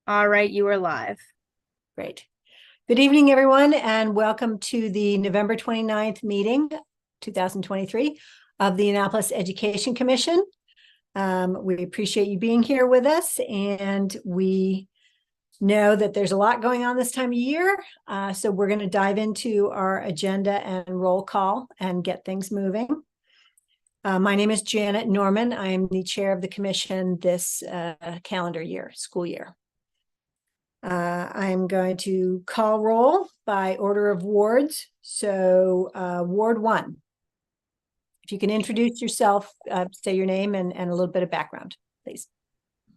All right, you are live. Great. Good evening, everyone, and welcome to the November 29th meeting, 2023, of the Annapolis Education Commission. We appreciate you being here with us, and we know that there's a lot going on this time of year, so we're going to dive into our agenda and roll call and get things moving. My name is Janet Norman. I am the chair of the commission this calendar year, school year. I'm going to call roll by order of wards. So Ward 1, if you can introduce yourself, say your name and a little bit of background, please.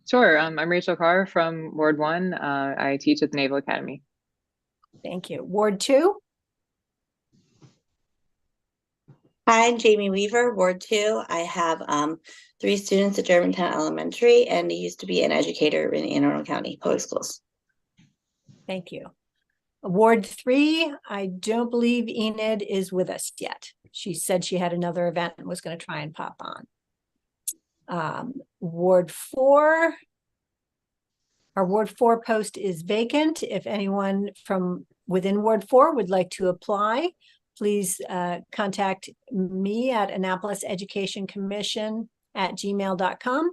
Sure. I'm Rachel Carr from Ward 1. I teach at the Naval Academy. Thank you. Ward 2. Hi, I'm Jamie Weaver, Ward 2. I have 3 students at Germantown Elementary, and I used to be an educator in Anne Arundel County Public Schools. Thank you. Ward 3, I don't believe Enid is with us yet. She said she had another event and was going to try and pop on. Ward 4, our Ward 4 post is vacant. If anyone from within Ward 4 would like to apply, please contact me at annapoliseducationcommission@gmail.com,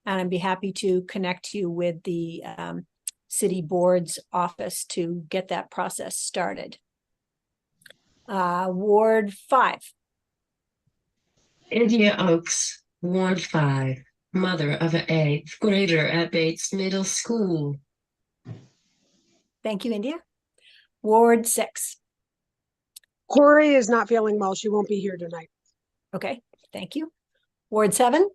and I'd be happy to connect you with the city board's office to get that process started. Ward 5. India Oaks, Ward 5, mother of an 8th grader at Bates Middle School. Thank you, India. Ward 6. Corey is not feeling well. She won't be here tonight. Okay, thank you. Ward 7.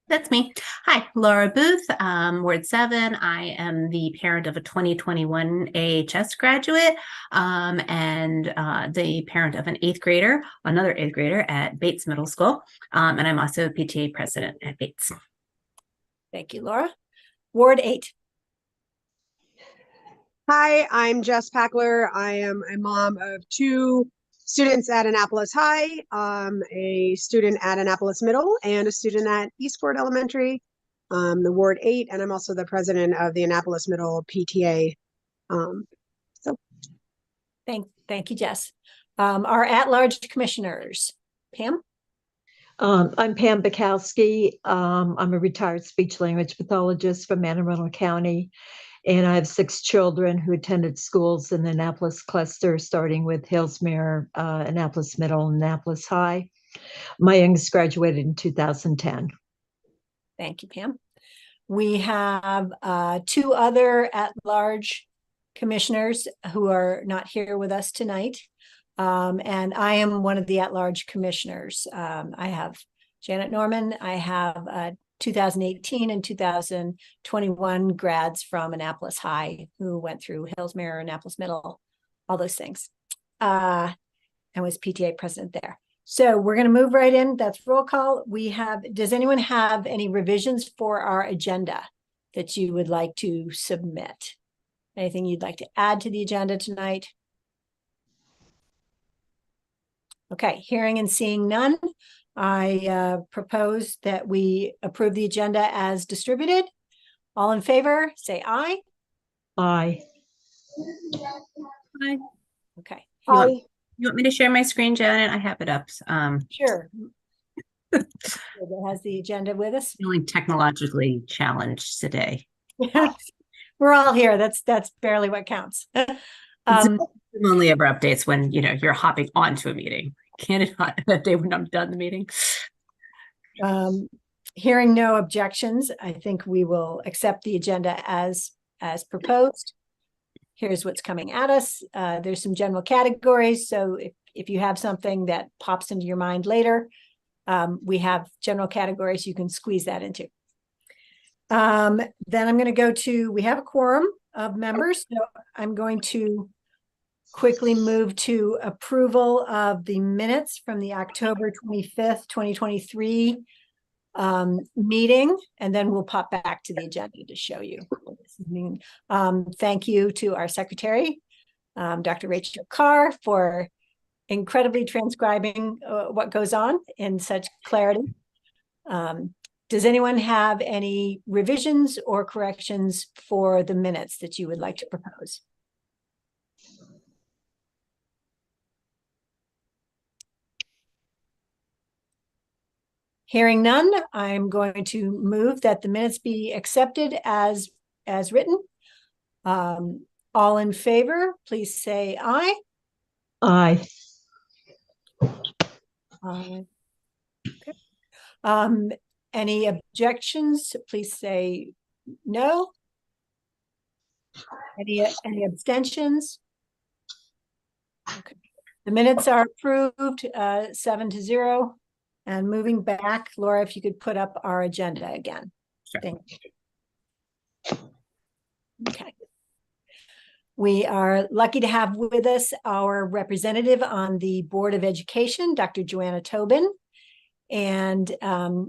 That's me. Hi, Laura Booth, Ward 7. I am the parent of a 2021 AHS graduate and the parent of an 8th grader, another 8th grader at Bates Middle School. And I'm also PTA president at Bates. Thank you, Laura. Ward 8. Hi, I'm Jess Packler. I am a mom of 2 students at Annapolis High, a student at Annapolis Middle, and a student at Eastport Elementary, the Ward 8, and I'm also the president of the Annapolis Middle PTA. Thank you, Jess. Our at-large commissioners. Pam? I'm Pam Bukowski. I'm a retired speech language pathologist from Anne Arundel County, and I have 6 children who attended schools in the Annapolis cluster, starting with Hillsmere, Annapolis Middle, and Annapolis High. My youngest graduated in 2010. Thank you, Pam. We have 2 other at-large commissioners who are not here with us tonight. And I am one of the at-large commissioners. I have Janet Norman. I have 2018 and 2021 grads from Annapolis High who went through Hillsmere, Annapolis Middle, all those things, and was PTA president there. So we're going to move right in. That's roll call. Does anyone have any revisions for our agenda that you would like to submit? Anything you'd like to add to the agenda tonight? Okay, hearing and seeing none, I propose that we approve the agenda as distributed. All in favor, say aye. Aye. Hi. Okay. You want me to share my screen, Janet? I have it up. Sure. It has the agenda with us. Feeling technologically challenged today. We're all here. That's barely what counts. Zoom only ever updates when you're hopping onto a meeting. Can it not update when I'm done the meeting? Hearing no objections, I think we will accept the agenda as proposed. Here's what's coming at us. There's some general categories. So if you have something that pops into your mind later, we have general categories you can squeeze that into. Then I'm going to go to, we have a quorum of members. So I'm going to quickly move to approval of the minutes from the October 25th, 2023 meeting, and then we'll pop back to the agenda to show you what this means. Thank you to our secretary, Dr. Rachel Carr, for incredibly transcribing what goes on in such clarity. Does anyone have any revisions or corrections for the minutes that you would like to propose? Hearing none, I'm going to move that the minutes be accepted as written. All in favor, please say aye. Aye. Okay. Any objections, please say no. Any abstentions? Okay. The minutes are approved, 7-0. And moving back, Laura, if you could put up our agenda again. Sure. Thank you. Okay. We are lucky to have with us our representative on the Board of Education, Dr. Joanna Tobin. And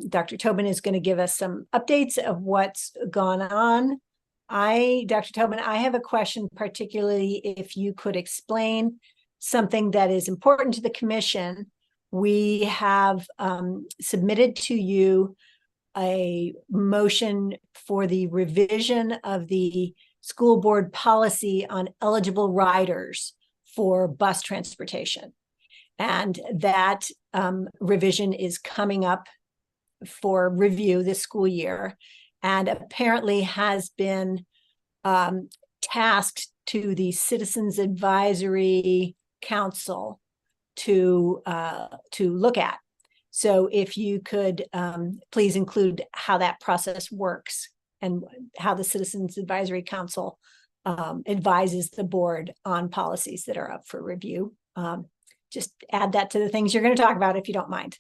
Dr. Tobin is going to give us some updates of what's gone on. Dr. Tobin, I have a question, particularly if you could explain something that is important to the commission. We have submitted to you a motion for the revision of the school board policy on eligible riders for bus transportation. And that revision is coming up for review this school year, and apparently has been tasked to the Citizens Advisory Council to look at. So if you could please include how that process works and how the Citizens Advisory Council advises the board on policies that are up for review. Just add that to the things you're going to talk about if you don't mind.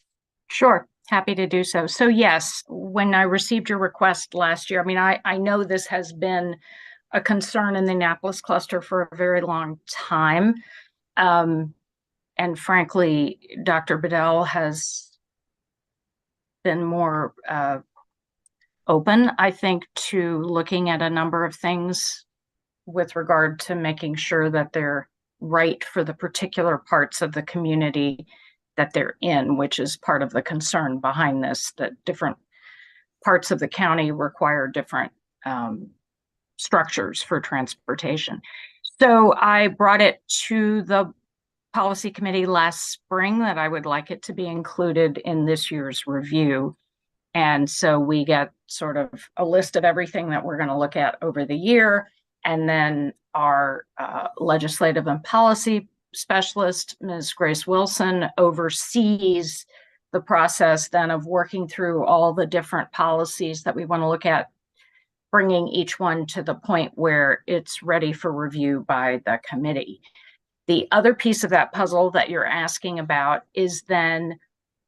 Sure, happy to do so. So yes, when I received your request last year, I mean, I know this has been a concern in the Annapolis cluster for a very long time. And frankly, Dr. Bedell has been more open, I think, to looking at a number of things with regard to making sure that they're right for the particular parts of the community that they're in, which is part of the concern behind this, that different parts of the county require different structures for transportation. So I brought it to the policy committee last spring that I would like it to be included in this year's review. And so we get sort of a list of everything that we're going to look at over the year. And then our legislative and policy specialist, Ms. Grace Wilson, oversees the process then of working through all the different policies that we want to look at, bringing each one to the point where it's ready for review by the committee. The other piece of that puzzle that you're asking about is then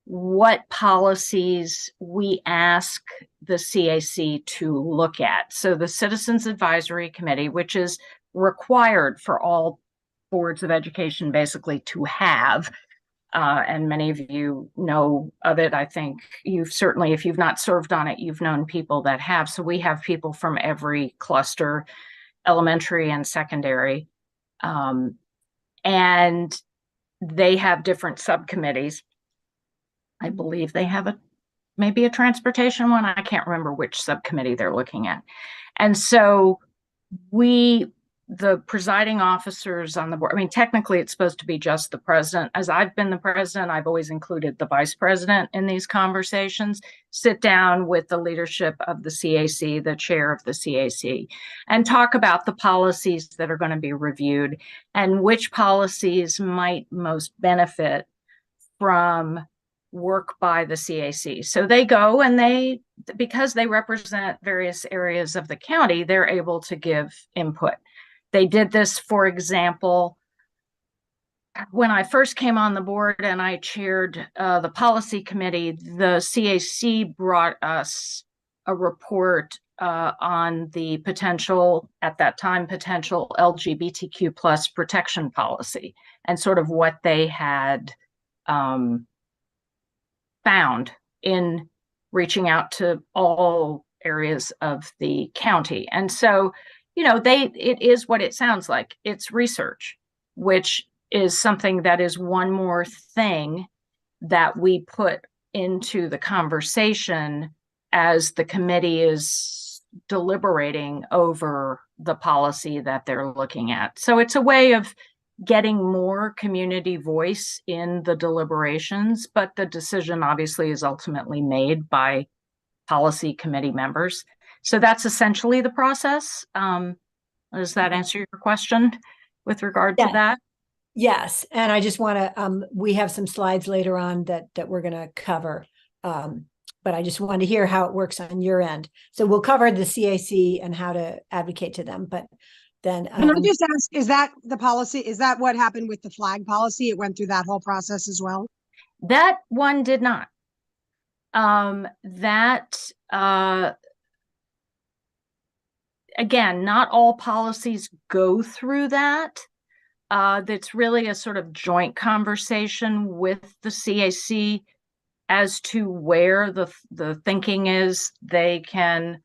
what policies we ask the CAC to look at. So the Citizens Advisory Committee, which is required for all boards of education basically to have, and many of you know of it. I think you've certainly, if you've not served on it, you've known people that have. So we have people from every cluster, elementary and secondary, and they have different subcommittees. I believe they have maybe a transportation one. I can't remember which subcommittee they're looking at. And so the presiding officers on the board, I mean, technically it's supposed to be just the president. As I've been the president, I've always included the vice president in these conversations, sit down with the leadership of the CAC, the chair of the CAC, and talk about the policies that are going to be reviewed and which policies might most benefit from work by the CAC. So they go and because they represent various areas of the county, they're able to give input. They did this, for example, when I first came on the board and I chaired the policy committee, the CAC brought us a report on the potential, at that time, potential LGBTQ plus protection policy and sort of what they had found in reaching out to all areas of the county. And so, you know, it is what it sounds like. It's research, which is something that is one more thing that we put into the conversation as the committee is deliberating over the policy that they're looking at. So it's a way of getting more community voice in the deliberations, but the decision obviously is ultimately made by policy committee members. So that's essentially the process. Does that answer your question with regard to that? Yes, and I just want to, we have some slides later on that we're going to cover. But I just wanted to hear how it works on your end. So we'll cover the CAC and how to advocate to them, but then. Can I just ask, is that the policy? Is that what happened with the flag policy? It went through that whole process as well? That one did not. Again, not all policies go through that. That's really a sort of joint conversation with the CAC as to where the thinking is they can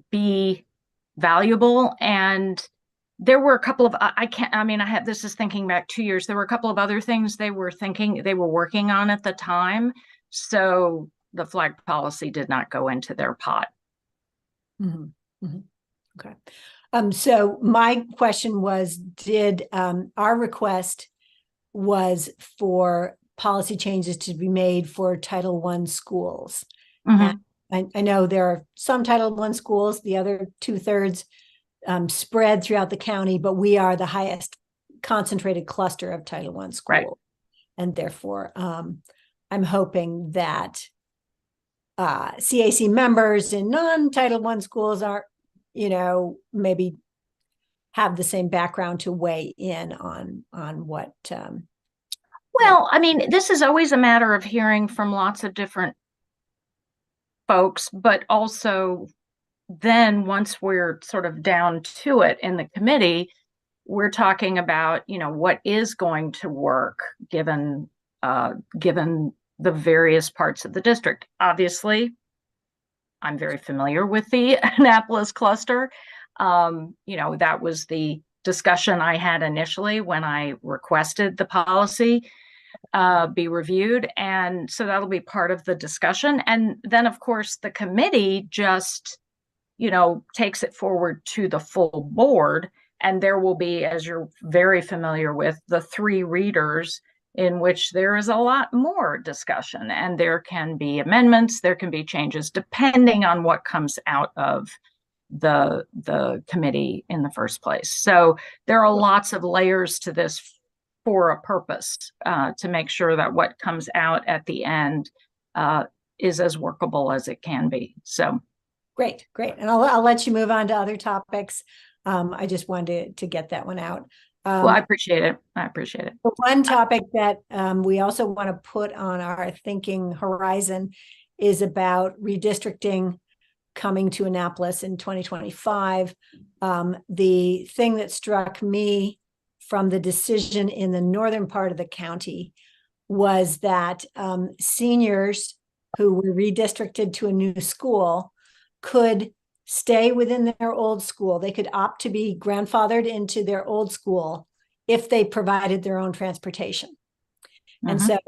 be valuable. And there were a couple of, this is thinking back 2 years, there were a couple of other things they were working on at the time. So the flag policy did not go into their pot. Okay. So my question was, did our request was for policy changes to be made for Title I schools. And I know there are some Title I schools, the other 2/3 spread throughout the county, but we are the highest concentrated cluster of Title I schools. Right. And therefore, I'm hoping that CAC members in non-Title I schools are, maybe have the same background to weigh in on what. Well, this is always a matter of hearing from lots of different folks, but also then once we're sort of down to it in the committee, we're talking about, what is going to work given the various parts of the district. Obviously, I'm very familiar with the Annapolis cluster. That was the discussion I had initially when I requested the policy be reviewed. And so that'll be part of the discussion. And then, of course, the committee just, takes it forward to the full board. And there will be, as you're very familiar with, the 3 readers in which there is a lot more discussion, and there can be amendments, there can be changes depending on what comes out of the committee in the first place. So there are lots of layers to this for a purpose, to make sure that what comes out at the end is as workable as it can be. So great. And I'll let you move on to other topics. I just wanted to get that one out. Well, I appreciate it. The one topic that we also want to put on our thinking horizon is about redistricting coming to Annapolis in 2025. The thing that struck me from the decision in the northern part of the county was that seniors who were redistricted to a new school could stay within their old school. They could opt to be grandfathered into their old school if they provided their own transportation. And so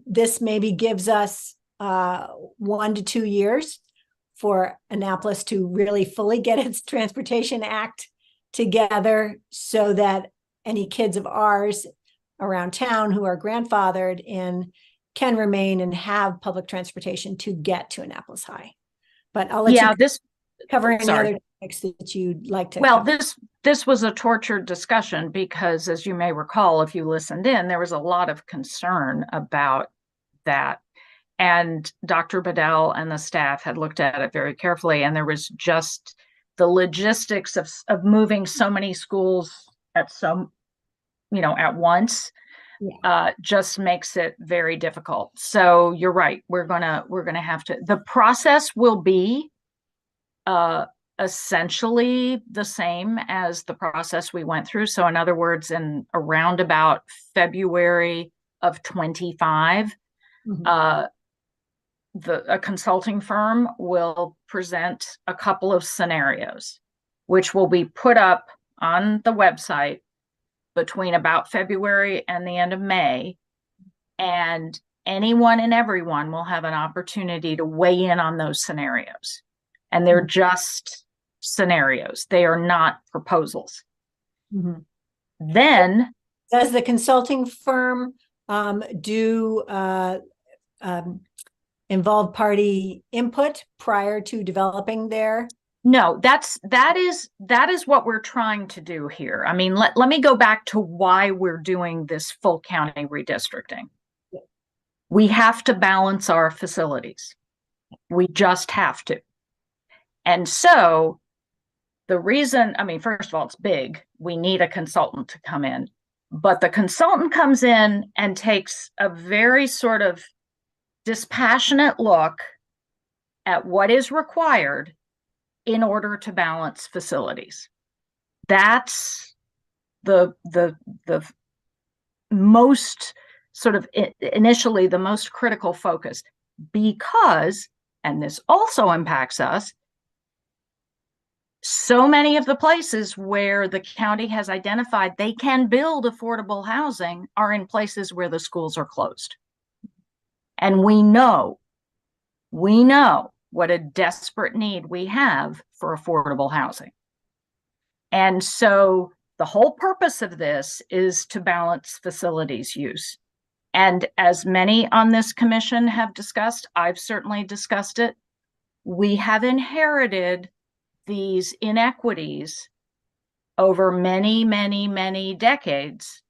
this maybe gives us 1 to 2 years for Annapolis to really fully get its Transportation Act together so that any kids of ours around town who are grandfathered in can remain and have public transportation to get to Annapolis High. But I'll let you cover any other topics that you'd like to cover. This was a tortured discussion because, as you may recall, if you listened in, there was a lot of concern about that. And Dr. Bedell and the staff had looked at it very carefully, and there was just the logistics of moving so many schools at once. Just makes it very difficult. So you're right. We're gonna have to. The process will be essentially the same as the process we went through. So in other words, in around about February of 25, a consulting firm will present a couple of scenarios, which will be put up on the website between about February and the end of May. And anyone and everyone will have an opportunity to weigh in on those scenarios. And they're just scenarios. They are not proposals. Mhm. Then, Does the consulting firm do involve party input prior to developing their? no, that is what we're trying to do here. I mean, let me go back to why we're doing this full county redistricting. We have to balance our facilities. We just have to. And so the reason, I mean, first of all, it's big. We need a consultant to come in, but the consultant comes in and takes a very sort of dispassionate look at what is required in order to balance facilities. That's the most sort of initially the most critical focus, because, and this also impacts us, so many of the places where the county has identified they can build affordable housing are in places where the schools are closed. And we know what a desperate need we have for affordable housing. And so the whole purpose of this is to balance facilities use. And as many on this commission have discussed, I've certainly discussed it, we have inherited these inequities over many, many, many decades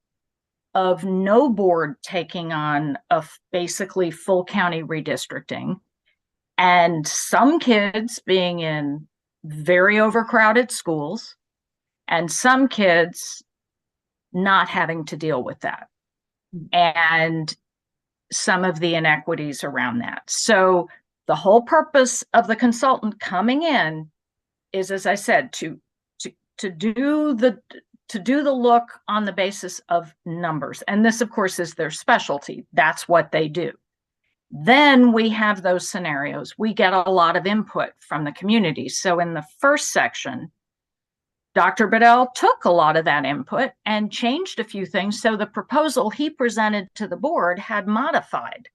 of no board taking on a basically full county redistricting, and some kids being in very overcrowded schools, and some kids not having to deal with that, and some of the inequities around that. So the whole purpose of the consultant coming in is, as I said, to do the look on the basis of numbers. And this, of course, is their specialty. That's what they do. Then we have those scenarios. We get a lot of input from the community. So in the first section, Dr. Bedell took a lot of that input and changed a few things. So the proposal he presented to the board had modified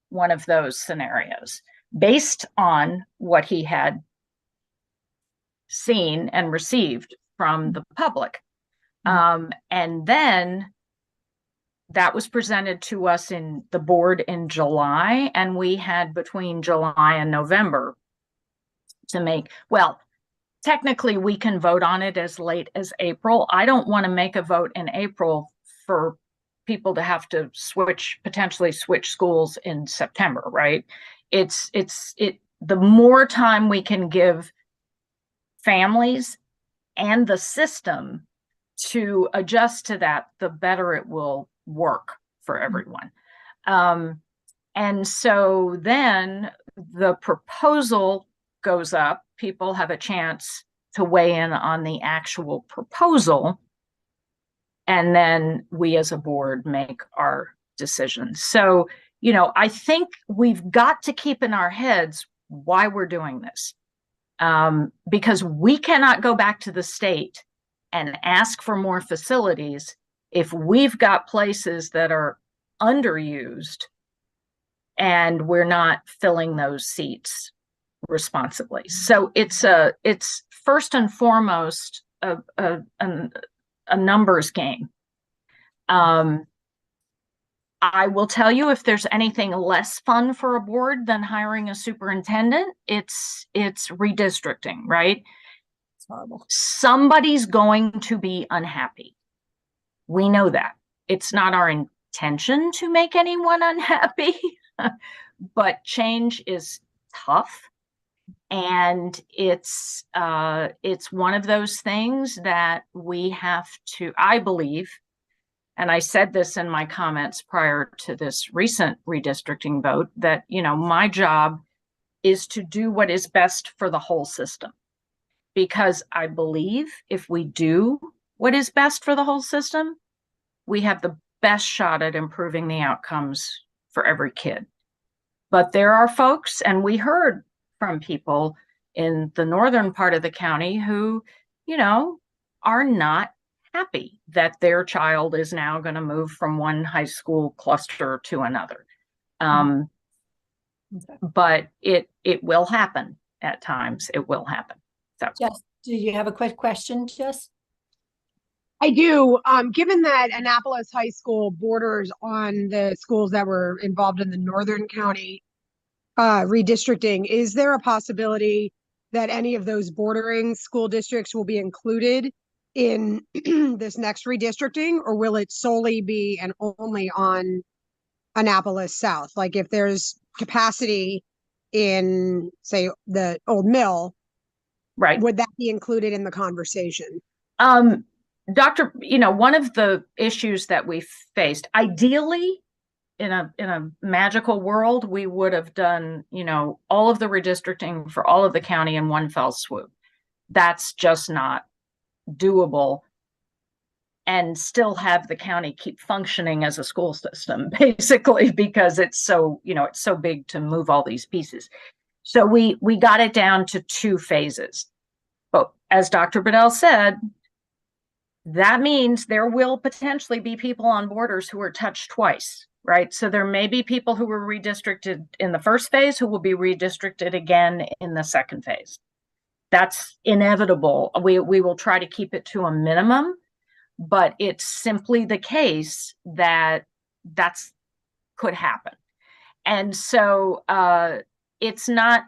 one of those scenarios based on what he had seen and received from the public. And then that was presented to us in the board in July, and we had between July and November to make, well, technically we can vote on it as late as April. I don't want to make a vote in April for people to have to potentially switch schools in September, right? The more time we can give families and the system to adjust to that, the better it will work for everyone. And so then the proposal goes up. People have a chance to weigh in on the actual proposal. And then we as a board make our decisions. So, you know, I think we've got to keep in our heads why we're doing this. Because we cannot go back to the state and ask for more facilities if we've got places that are underused and we're not filling those seats responsibly. So it's first and foremost a numbers game. I will tell you, if there's anything less fun for a board than hiring a superintendent, it's redistricting, right? It's horrible. Somebody's going to be unhappy. We know that. It's not our intention to make anyone unhappy, but change is tough. And it's one of those things that we have to, I believe, and I said this in my comments prior to this recent redistricting vote, that, you know, my job is to do what is best for the whole system. Because I believe if we do what is best for the whole system, we have the best shot at improving the outcomes for every kid. But there are folks, and we heard from people in the northern part of the county who, you know, are not happy that their child is now going to move from one high school cluster to another. Um, Okay. but it will happen at times. It will happen. So Jess, do you have a quick question, Jess? I do. Given that Annapolis High School borders on the schools that were involved in the Northern County redistricting, is there a possibility that any of those bordering school districts will be included in this next redistricting, or will it solely be and only on Annapolis South? Like if there's capacity in, say, the Old Mill, right. would that be included in the conversation? Dr., one of the issues that we faced, ideally, in a magical world, we would have done, all of the redistricting for all of the county in one fell swoop. That's just not doable, and still have the county keep functioning as a school system, basically, because it's so, it's so big to move all these pieces. So we got it down to 2 phases. But as Dr. Bedell said, that means there will potentially be people on borders who are touched twice, right? So there may be people who were redistricted in the first phase who will be redistricted again in the second phase. That's inevitable. We will try to keep it to a minimum, but it's simply the case that that's could happen. And so it's not,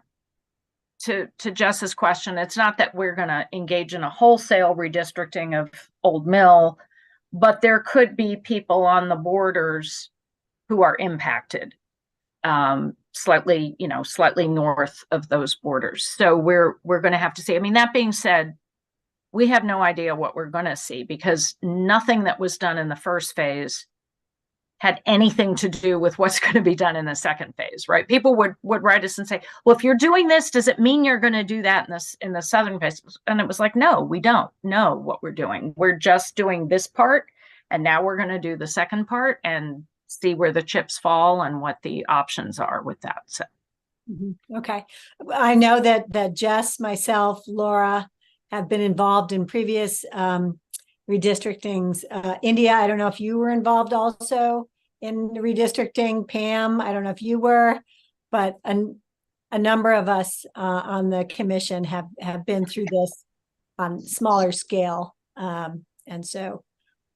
to Jess's question, it's not that we're going to engage in a wholesale redistricting of Old Mill, but there could be people on the borders who are impacted slightly north of those borders. So we're going to have to see. I mean, that being said, we have no idea what we're going to see, because nothing that was done in the first phase had anything to do with what's going to be done in the second phase, right? People would write us and say, well, if you're doing this, does it mean you're going to do that in the southern phase? And it was like, no, we don't know what we're doing. We're just doing this part, and now we're going to do the second part and see where the chips fall and what the options are with that. So, okay. I know that Jess, myself, Laura have been involved in previous redistrictings. India, I don't know if you were involved also in the redistricting. Pam, I don't know if you were, but a number of us on the commission have been through this on smaller scale. And so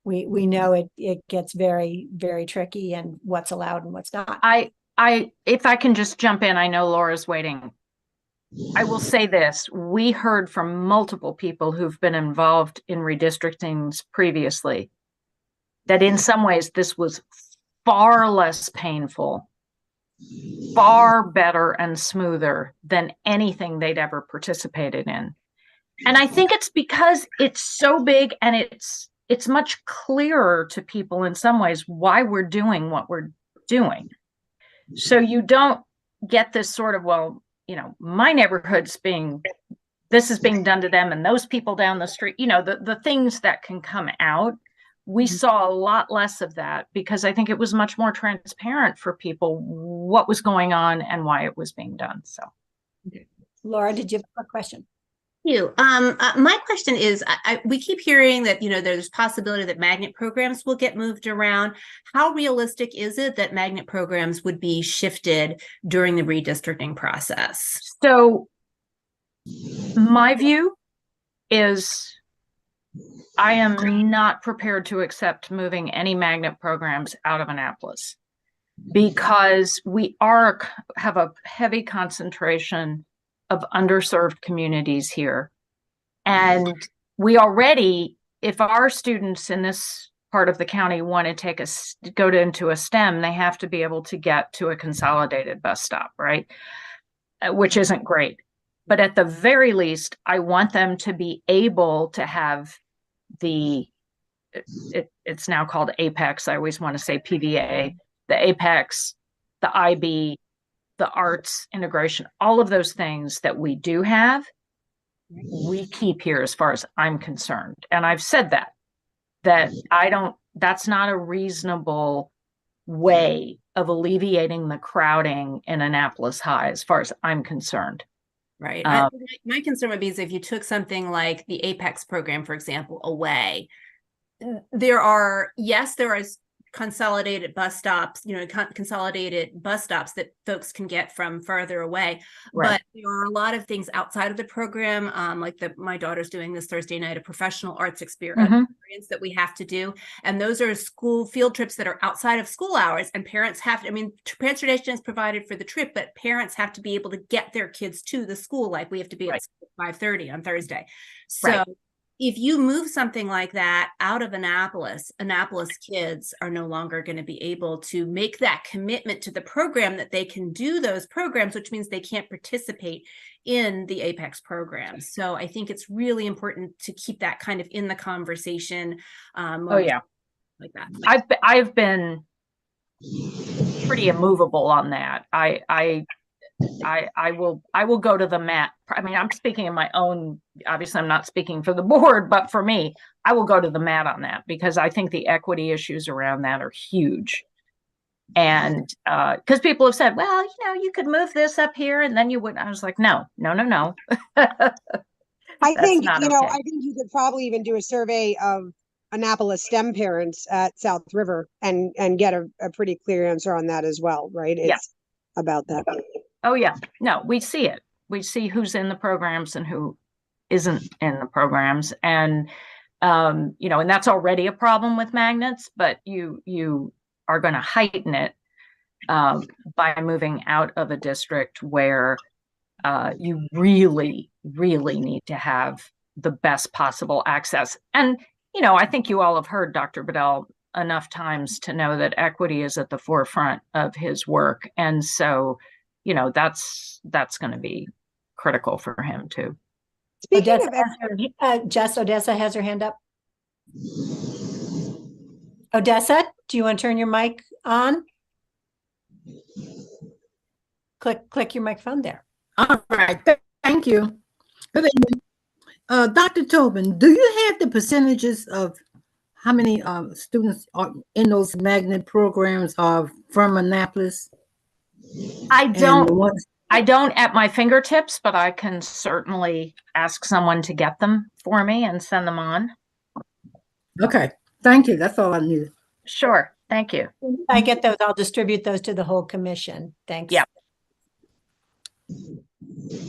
we know it gets very, very tricky, and what's allowed and what's not. if I can just jump in, I know Laura's waiting. I will say this, we heard from multiple people who've been involved in redistrictings previously that in some ways this was far less painful, far better and smoother than anything they'd ever participated in. And I think it's because it's so big, and it's much clearer to people in some ways why we're doing what we're doing. So you don't get this sort of, well, my neighborhood's this is being done to them, and those people down the street, the things that can come out. We saw a lot less of that, because I think it was much more transparent for people what was going on and why it was being done. So, Laura, did you have a question? My question is, we keep hearing that, there's possibility that magnet programs will get moved around. How realistic is it that magnet programs would be shifted during the redistricting process? So my view is I am not prepared to accept moving any magnet programs out of Annapolis, because we have a heavy concentration of underserved communities here. And we already, if our students in this part of the county want to go into a STEM, they have to be able to get to a consolidated bus stop, right? Which isn't great. But at the very least, I want them to be able to have it's now called APEX. I always want to say PVA, the APEX, the IB, the arts integration, all of those things that we do have, we keep here as far as I'm concerned. And I've said that's not a reasonable way of alleviating the crowding in Annapolis High as far as I'm concerned. Right. My concern would be is if you took something like the APEX program, for example, away, there are consolidated bus stops, consolidated bus stops that folks can get from further away. Right. But there are a lot of things outside of the program, like my daughter's doing this Thursday night, a professional arts experience that we have to do. And those are school field trips that are outside of school hours. And parents have to, transportation is provided for the trip, but parents have to be able to get their kids to the school. Like we have to be at 5:30 on Thursday. So if you move something like that out of Annapolis kids are no longer going to be able to make that commitment to the program that they can do those programs, which means they can't participate in the Apex programs. So I think it's really important to keep that kind of in the conversation. Like that. I've been pretty immovable on that. I will go to the mat. I'm speaking in my own, obviously I'm not speaking for the board, but for me, I will go to the mat on that because I think the equity issues around that are huge. And because people have said, well, you could move this up here and then you wouldn't. I was like, no. I think, okay. I think you could probably even do a survey of Annapolis STEM parents at South River and get a pretty clear answer on that as well, right? It's about that. Oh, yeah. No, we see it. We see who's in the programs and who isn't in the programs. And, and that's already a problem with magnets, but you are going to heighten it by moving out of a district where you really, really need to have the best possible access. And, I think you all have heard Dr. Bedell enough times to know that equity is at the forefront of his work. And so, that's going to be critical for him too. Speaking of Jess, Odessa has her hand up. Odessa, do you want to turn your mic on? Click your microphone there. All right, thank you. Good evening. Dr. Tobin, do you have the percentages of how many students are in those magnet programs from Annapolis? I don't at my fingertips, but I can certainly ask someone to get them for me and send them on. Okay, thank you. That's all I needed. Sure, thank you. I get those. I'll distribute those to the whole commission. Thanks. Yeah.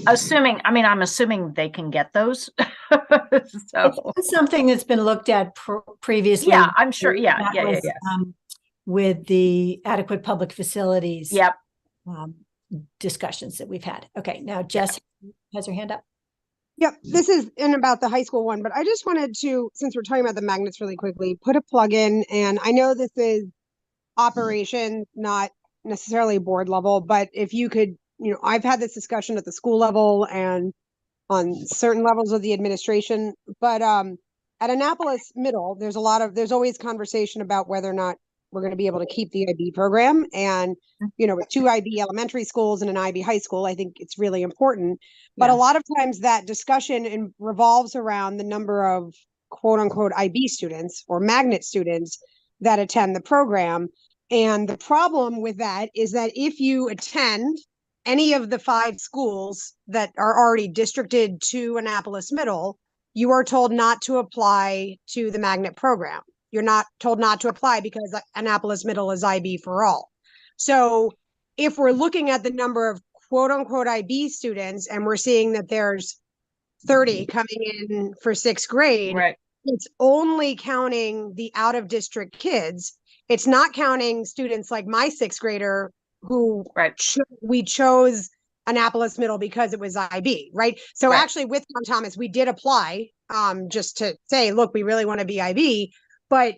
I'm assuming they can get those. So it's something that's been looked at previously. Yeah, I'm sure. Yeah. With the adequate public facilities. Yep. Discussions that we've had. Okay, now Jess has her hand up. Yep, this is in about the high school one, but I just wanted to, since we're talking about the magnets really quickly, put a plug in. And I know this is operation, not necessarily board level, but if you could, I've had this discussion at the school level and on certain levels of the administration, but at Annapolis Middle, there's always conversation about whether or not we're going to be able to keep the IB program. And, with 2 IB elementary schools and an IB high school, I think it's really important. But a lot of times that discussion revolves around the number of quote unquote IB students or magnet students that attend the program. And the problem with that is that if you attend any of the 5 schools that are already districted to Annapolis Middle, you are told not to apply to the magnet program. You're not told not to apply because Annapolis Middle is IB for all. So if we're looking at the number of quote unquote IB students and we're seeing that there's 30 coming in for 6th grade, right, it's only counting the out of district kids. It's not counting students like my 6th grader who we chose Annapolis Middle because it was IB, right? So actually with Tom Thomas, we did apply just to say, look, we really want to be IB. But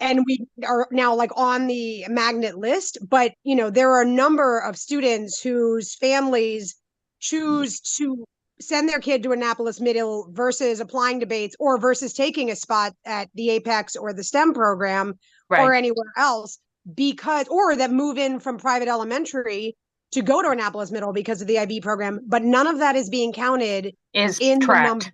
and we are now like on the magnet list, but there are a number of students whose families choose to send their kid to Annapolis Middle versus applying to Bates or versus taking a spot at the Apex or the STEM program or anywhere else or that move in from private elementary to go to Annapolis Middle because of the IB program, but none of that is being counted in the numbers.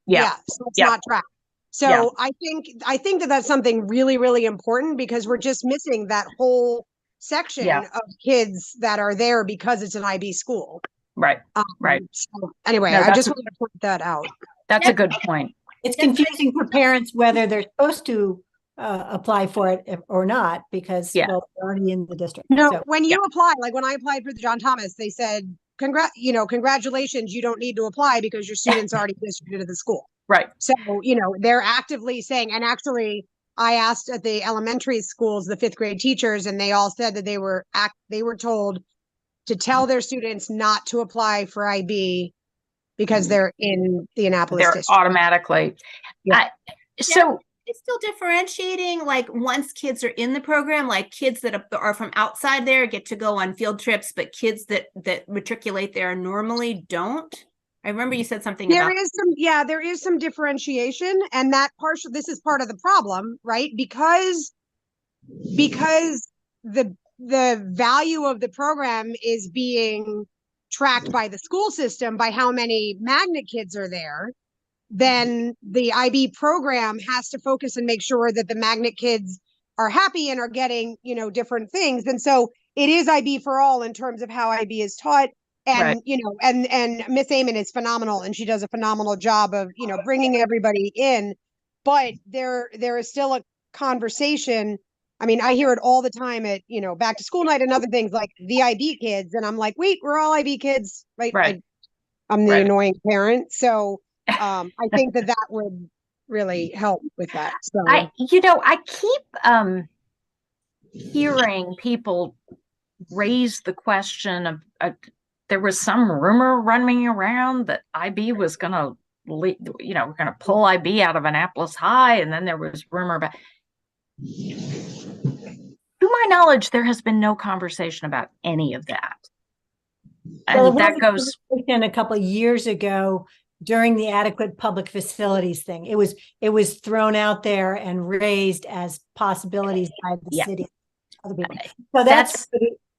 Yeah, so it's not tracked. So I think that that's something really, really important because we're just missing that whole section of kids that are there because it's an IB school. Right. So anyway, I just wanted to point that out. That's a good point. It's confusing for parents whether they're supposed to apply for it or not because Yeah. well, they're already in the district. No, So, when you apply, like when I applied for the John Thomas, they said, congratulations, you don't need to apply because your student's already distributed to the school. Right. So, they're actively saying, and actually I asked at the elementary schools, the 5th grade teachers, and they all said that they were told to tell their students not to apply for IB because they're in the Annapolis They're district. automatically. Yeah. So It's still differentiating, like once kids are in the program, like kids that are from outside there get to go on field trips, but kids that matriculate there normally don't. I remember you said something about There is some differentiation, and this is part of the problem, right? Because the value of the program is being tracked by the school system by how many magnet kids are there, then the IB program has to focus and make sure that the magnet kids are happy and are getting, different things. And so it is IB for all in terms of how IB is taught. And, right. and Miss Amon is phenomenal, and she does a phenomenal job of, bringing everybody in. But there is still a conversation. I mean, I hear it all the time at, back to school night and other things like the IB kids. And I'm like, wait, we're all IB kids, right? Right. I'm the Right. annoying parent. So I think that would really help with that. So I keep hearing people raise the question of there was some rumor running around that IB was going to, we're going to pull IB out of Annapolis High, and then there was rumor about. To my knowledge, there has been no conversation about any of that. well, And that goes a couple of years ago during the adequate public facilities thing. It was thrown out there and raised as possibilities by the Yeah. city. Other people. So that's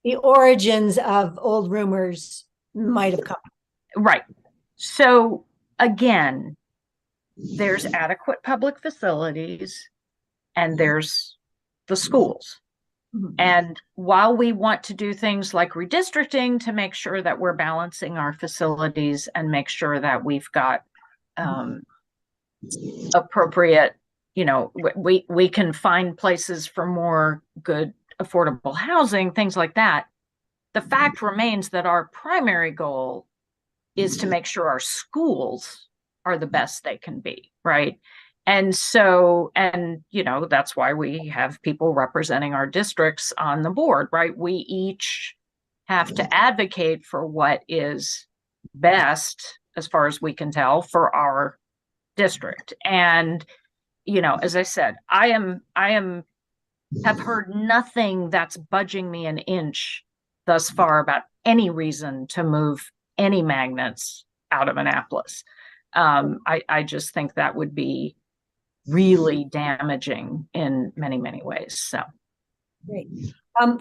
the origins of old rumors might have come. right. So again, there's adequate public facilities and there's the schools. Mhm. And while we want to do things like redistricting to make sure that we're balancing our facilities and make sure that we've got appropriate, we can find places for more good, affordable housing, things like that. The fact remains that our primary goal is to make sure our schools are the best they can be, right? And so, that's why we have people representing our districts on the board, right? We each have to advocate for what is best, as far as we can tell, for our district. And, as I said, I have heard nothing that's budging me an inch thus far about any reason to move any magnets out of Annapolis. I just think that would be really damaging in many, many ways. So Great.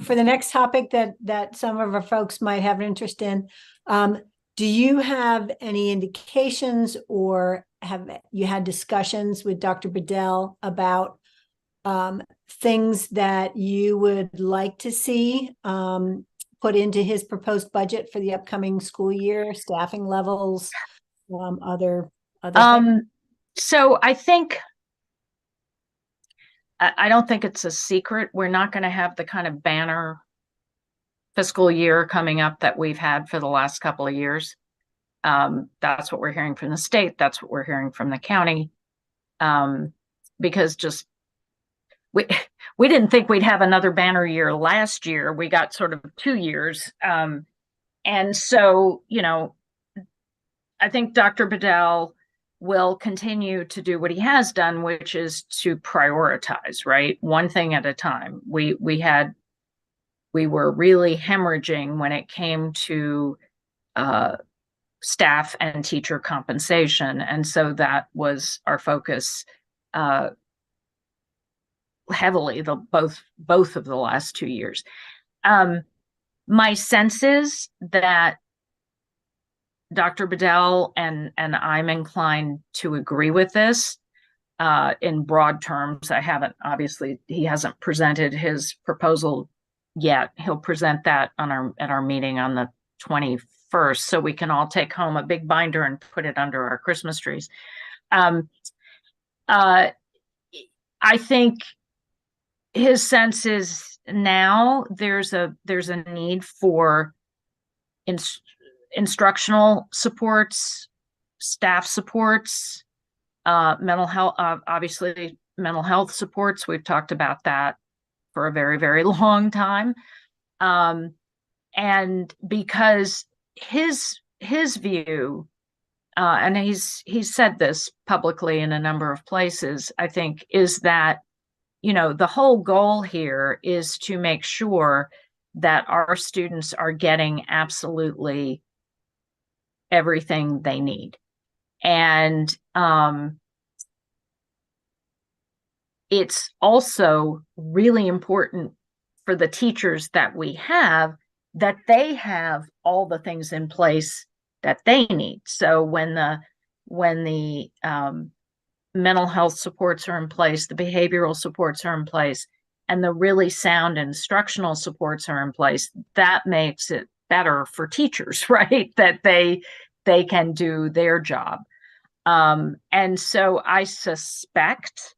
For the next topic that some of our folks might have an interest in, do you have any indications or have you had discussions with Dr. Bedell about things that you would like to see put into his proposed budget for the upcoming school year, staffing levels, other things? So I don't think it's a secret. We're not going to have the kind of banner fiscal year coming up that we've had for the last couple of years. That's what we're hearing from the state. That's what we're hearing from the county. Because just we didn't think we'd have another banner year last year. We got sort of 2 years. And so, I think Dr. Bedell will continue to do what he has done, which is to prioritize, right? One thing at a time. We were really hemorrhaging when it came to staff and teacher compensation. And so that was our focus heavily both of the last 2 years. My sense is that Dr. Bedell and I'm inclined to agree with this in broad terms. He hasn't presented his proposal yet. He'll present that at our meeting on the 21st, so we can all take home a big binder and put it under our Christmas trees. I think his sense is now there's a need for instructional supports, staff supports, mental health, obviously mental health supports. We've talked about that for a very, very long time. And because his view, and he's said this publicly in a number of places, I think, is that, you know, the whole goal here is to make sure that our students are getting absolutely everything they need. And it's also really important for the teachers that we have that they have all the things in place that they need. So when the mental health supports are in place, the behavioral supports are in place, and the really sound instructional supports are in place, that makes it better for teachers, right? That they can do their job. And so I suspect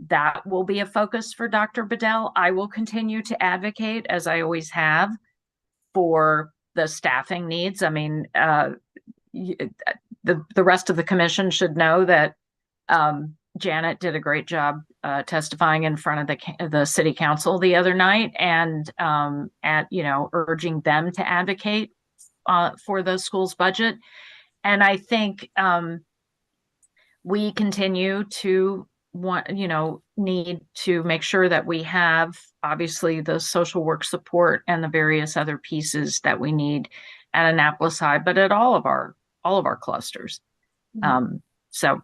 that will be a focus for Dr. Bedell. I will continue to advocate, as I always have, for the staffing needs. I mean, the rest of the commission should know that Janet did a great job testifying in front of the city council the other night, and urging them to advocate for the school's budget. And I think we continue to need to make sure that we have obviously the social work support and the various other pieces that we need at Annapolis High, but at all of our clusters. So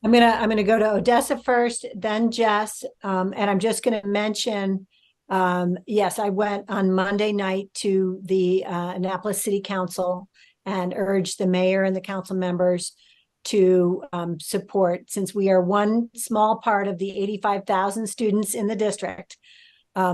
I'm gonna go to Odessa first, then Jess, and I'm just gonna mention, yes, I went on Monday night to the Annapolis City Council and urged the mayor and the council members to support, since we are one small part of the 85,000 students in the district,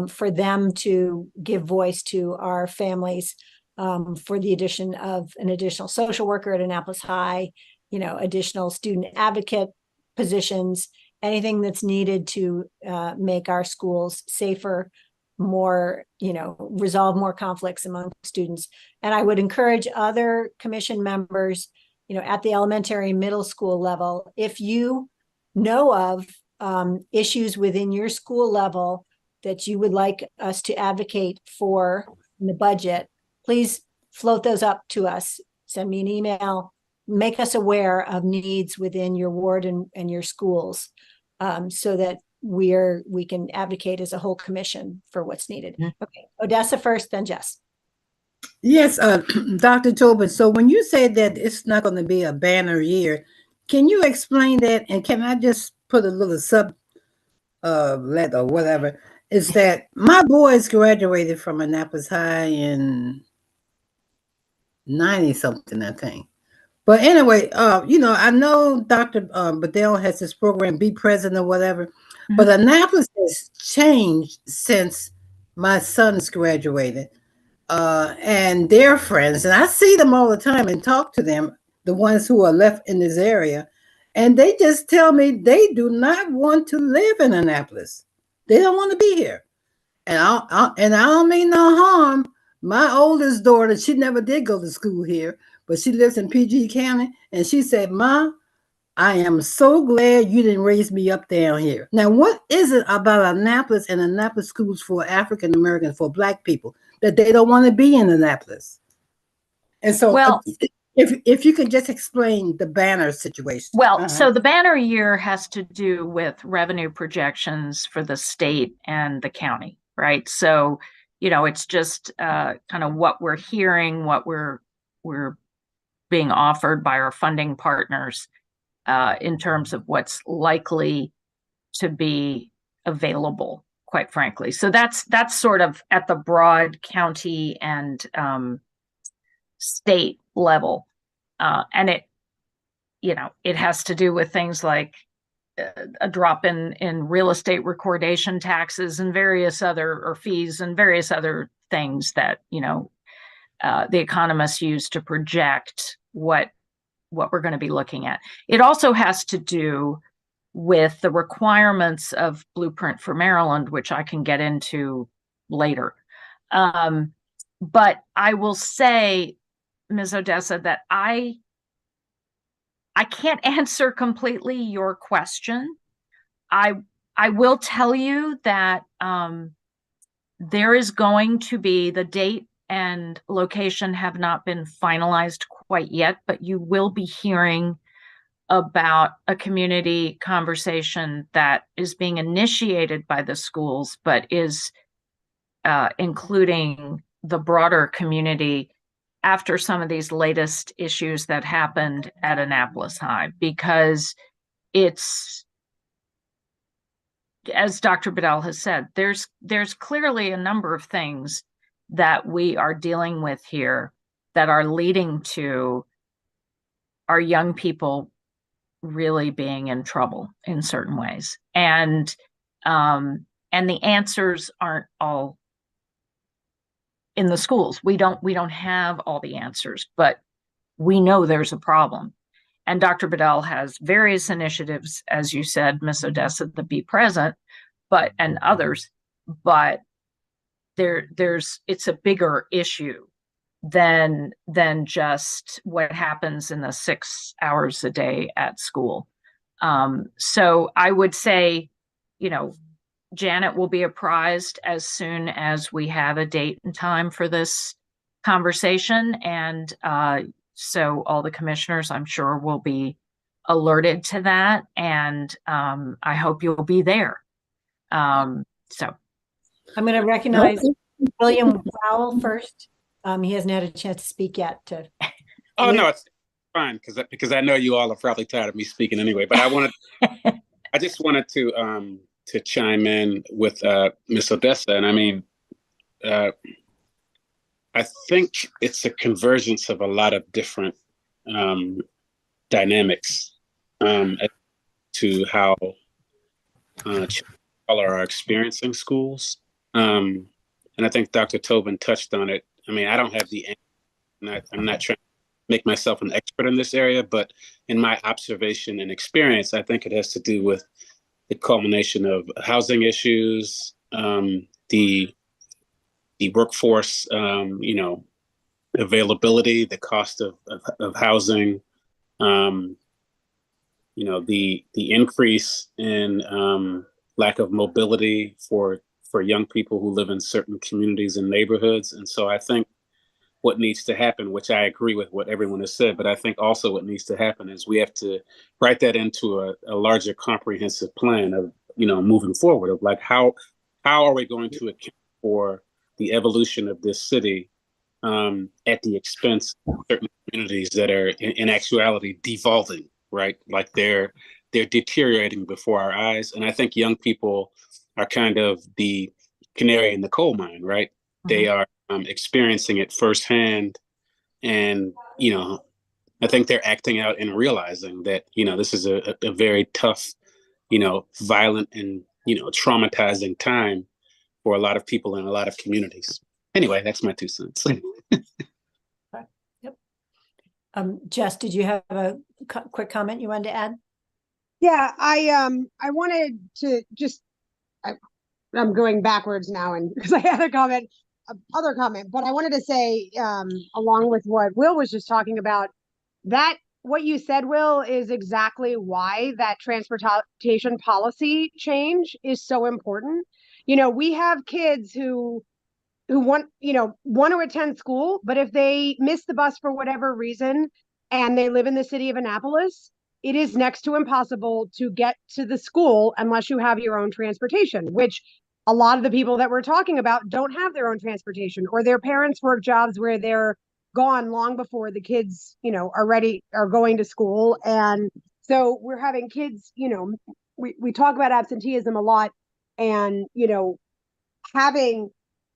for them to give voice to our families, for the addition of an additional social worker at Annapolis High, additional student advocate positions, anything that's needed to make our schools safer, more, resolve more conflicts among students. And I would encourage other commission members, at the elementary and middle school level, if you know of issues within your school level that you would like us to advocate for in the budget, please float those up to us. Send me an email, make us aware of needs within your ward and your schools, so that we can advocate as a whole commission for what's needed. Okay, Odessa first, then Jess. Yes, Dr. Tobin. So when you say that it's not going to be a banner year, can you explain that? And can I just put a little sub let or whatever? Is that my boys graduated from Annapolis High in 90 something, I think. But anyway, I know Dr. Bedell has this program, Be Present or whatever, but Annapolis has changed since my sons graduated. And their friends, and I see them all the time and talk to them, the ones who are left in this area, and they just tell me they do not want to live in Annapolis. They don't want to be here. And I don't mean no harm. My oldest daughter, she never did go to school here, but she lives in PG County, and she said, "Ma, I am so glad you didn't raise me up down here." Now, what is it about Annapolis and Annapolis schools for African Americans, for Black people, that they don't want to be in Annapolis? And so, well, if you could just explain the banner situation. Well, so the banner year has to do with revenue projections for the state and the county, right? So, it's just kind of what we're hearing, what we're being offered by our funding partners in terms of what's likely to be available, quite frankly. So that's sort of at the broad county and state level. And it has to do with things like a drop in real estate recordation taxes and various other fees and various other things that, the economists use to project what we're going to be looking at. It also has to do with the requirements of Blueprint for Maryland, which I can get into later. But I will say, Ms. Odessa, that I can't answer completely your question. I will tell you that there is going to be, the date and location have not been finalized quite yet, but you will be hearing about a community conversation that is being initiated by the schools, but is including the broader community after some of these latest issues that happened at Annapolis High, because it's, as Dr. Bedell has said, there's clearly a number of things that we are dealing with here that are leading to our young people really being in trouble in certain ways. And the answers aren't all in the schools. We don't have all the answers, but we know there's a problem. And Dr. Bedell has various initiatives, as you said, Ms. Odessa, the Be Present, and others, but it's a bigger issue than just what happens in the 6 hours a day at school. So I would say, Janet will be apprised as soon as we have a date and time for this conversation. And so all the commissioners, I'm sure, will be alerted to that. And I hope you'll be there. So I'm going to recognize William Powell first. He hasn't had a chance to speak yet. Oh, no, it's fine, because I know you all are probably tired of me speaking anyway. But I just wanted to chime in with Ms. Odessa. And I mean, I think it's a convergence of a lot of different dynamics to how children are experiencing schools. And I think Dr. Tobin touched on it. I mean, I don't have the answer. I'm not trying to make myself an expert in this area, but in my observation and experience, I think it has to do with the culmination of housing issues, the workforce, availability, the cost of housing, the increase in lack of mobility for young people who live in certain communities and neighborhoods. And so I think what needs to happen, which I agree with what everyone has said, but I think also what needs to happen is we have to write that into a larger comprehensive plan of, moving forward, of like, how are we going to account for the evolution of this city at the expense of certain communities that are in actuality devolving, right? Like they're deteriorating before our eyes. And I think young people are kind of the canary in the coal mine, right? Mm-hmm. They are experiencing it firsthand. And, I think they're acting out and realizing that, this is a very tough, violent and, traumatizing time for a lot of people in a lot of communities. Anyway, that's my 2 cents. Yep. Jess, did you have a quick comment you wanted to add? Yeah, I wanted to just, I'm going backwards now, and because I had other comment, but I wanted to say, along with what Will was just talking about, that what you said, Will, is exactly why that transportation policy change is so important. We have kids who want to attend school, but if they miss the bus for whatever reason and they live in the city of Annapolis, it is next to impossible to get to the school unless you have your own transportation, which a lot of the people that we're talking about don't have their own transportation, or their parents work jobs where they're gone long before the kids, are going to school. And so we're having kids, we talk about absenteeism a lot, and,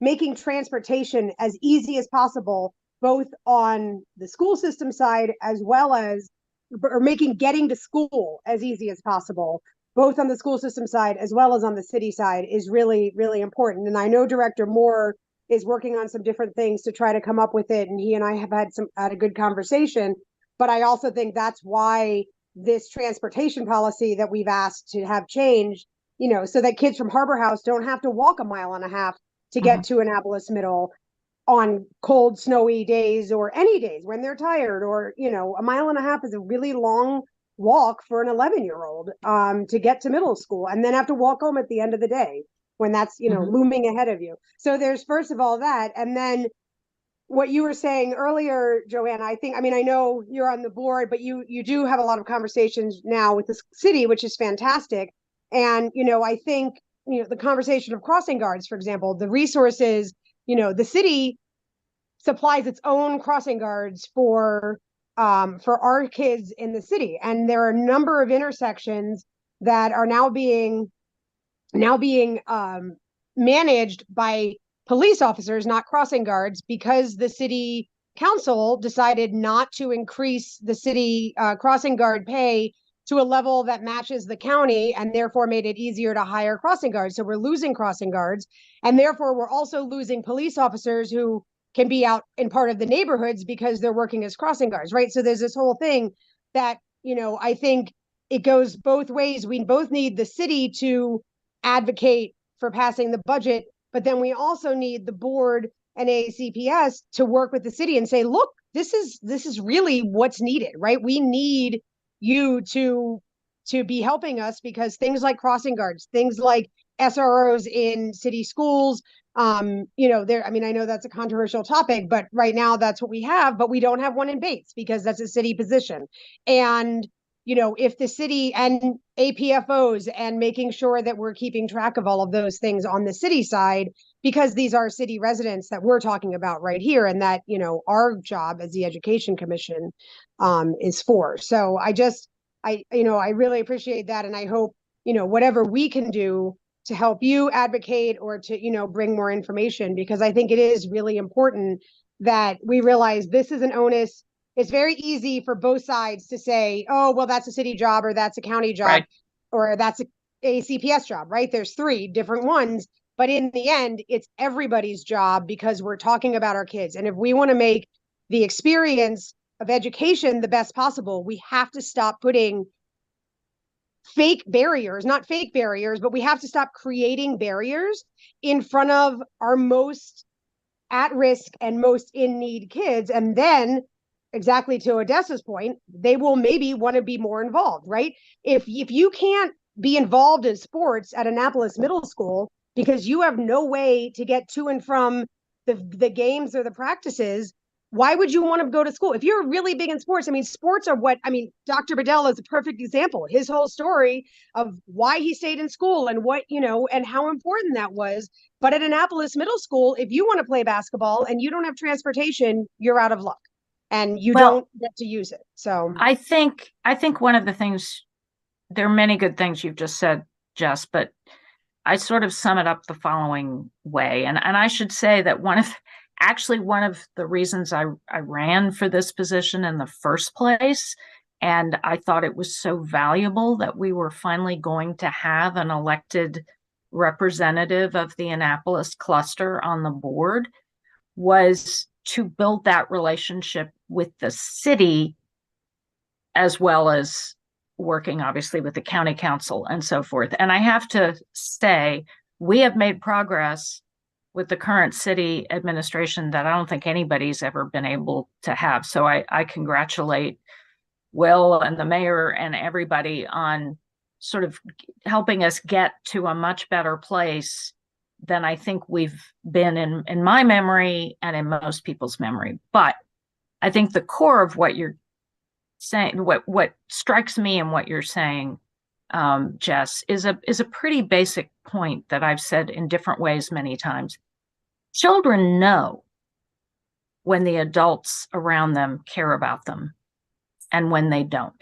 making transportation as easy as possible, both on the school system side as well as, or making getting to school as easy as possible, both on the school system side as well as on the city side, is really, really important. And I know Director Moore is working on some different things to try to come up with it. And he and I have had a good conversation, but I also think that's why this transportation policy that we've asked to have changed, so that kids from Harbor House don't have to walk a mile and a half to get to Annapolis Middle on cold, snowy days or any days when they're tired, or, a mile and a half is a really long walk for an 11-year-old to get to middle school, and then have to walk home at the end of the day when that's, looming ahead of you. So there's, first of all, that. And then what you were saying earlier, Joanna, I know you're on the board, but you do have a lot of conversations now with the city, which is fantastic. And, I think, the conversation of crossing guards, for example, the resources, the city supplies its own crossing guards for our kids in the city. And there are a number of intersections that are now being managed by police officers, not crossing guards, because the city council decided not to increase the city crossing guard pay to a level that matches the county, and therefore made it easier to hire crossing guards. So we're losing crossing guards, and therefore we're also losing police officers who can be out in part of the neighborhoods because they're working as crossing guards, right? So there's this whole thing that, I think it goes both ways. We both need the city to advocate for passing the budget, but then we also need the board and AACPS to work with the city and say, look, this is really what's needed, right? We need you to be helping us, because things like crossing guards, things like SROs in city schools, I know that's a controversial topic, but right now that's what we have, but we don't have one in Bates because that's a city position. And if the city and APFOs, and making sure that we're keeping track of all of those things on the city side, because these are city residents that we're talking about right here, and that, our job as the Education Commission is for. So I really appreciate that. And I hope, whatever we can do to help you advocate, or to, bring more information, because I think it is really important that we realize this is an onus. It's very easy for both sides to say, oh, well, that's a city job, or that's a county job, right, or that's a CPS job, right? There's 3 different ones, but in the end, it's everybody's job, because we're talking about our kids. And if we want to make the experience of education the best possible, we have to stop putting not fake barriers, but we have to stop creating barriers in front of our most at risk and most in need kids. And then, exactly to Odessa's point, they will maybe want to be more involved, right? If you can't be involved in sports at Annapolis Middle School because you have no way to get to and from the games or the practices, why would you want to go to school? If you're really big in sports, sports are Dr. Bedell is a perfect example. His whole story of why he stayed in school and what, and how important that was. But at Annapolis Middle School, if you want to play basketball and you don't have transportation, you're out of luck. And you don't get to use it. So I think one of the things, there are many good things you've just said, Jess, but I sort of sum it up the following way. And I should say that one of the reasons I ran for this position in the first place, and I thought it was so valuable that we were finally going to have an elected representative of the Annapolis cluster on the board, was to build that relationship with the city, as well as working obviously with the county council and so forth. And I have to say, we have made progress with the current city administration that I don't think anybody's ever been able to have. So I congratulate Will and the mayor and everybody on sort of helping us get to a much better place than I think we've been in my memory and in most people's memory. But I think the core of what you're saying, what strikes me in what you're saying, Jess, is a pretty basic point that I've said in different ways many times. Children know when the adults around them care about them and when they don't.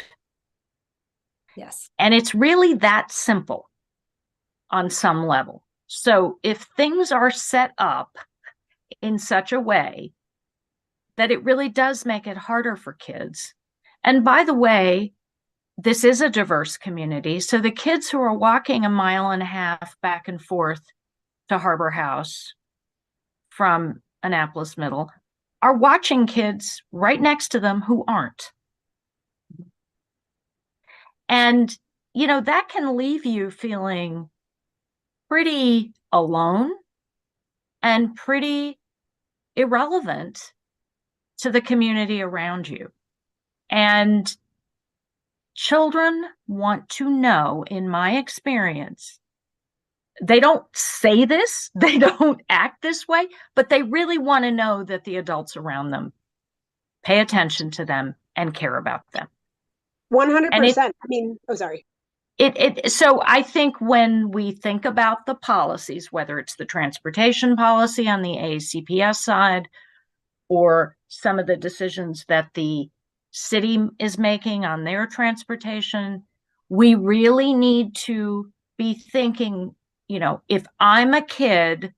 Yes. And it's really that simple on some level. So if things are set up in such a way that it really does make it harder for kids, and by the way, this is a diverse community. So the kids who are walking 1.5 miles back and forth to Harbor House from Annapolis Middle are watching kids right next to them who aren't. And, that can leave you feeling pretty alone and pretty irrelevant to the community around you. And children want to know, in my experience, they don't say this, they don't act this way, but they really want to know that the adults around them pay attention to them and care about them. 100%. I mean, oh, sorry. So I think when we think about the policies, whether it's the transportation policy on the ACPS side, or some of the decisions that the city is making on their transportation, we really need to be thinking, if I'm a kid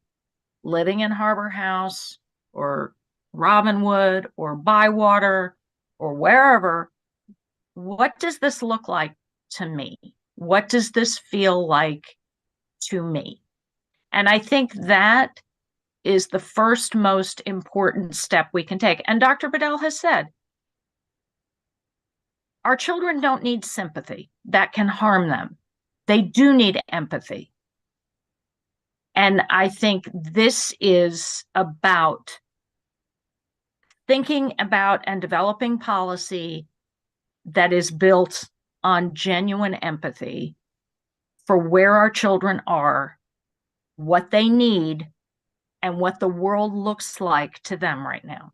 living in Harbor House or Robinwood or Bywater or wherever, what does this look like to me? What does this feel like to me? And I think that is the first most important step we can take. And Dr. Bedell has said, our children don't need sympathy. That can harm them. They do need empathy. And I think this is about thinking about and developing policy that is built on genuine empathy for where our children are, what they need, and what the world looks like to them right now.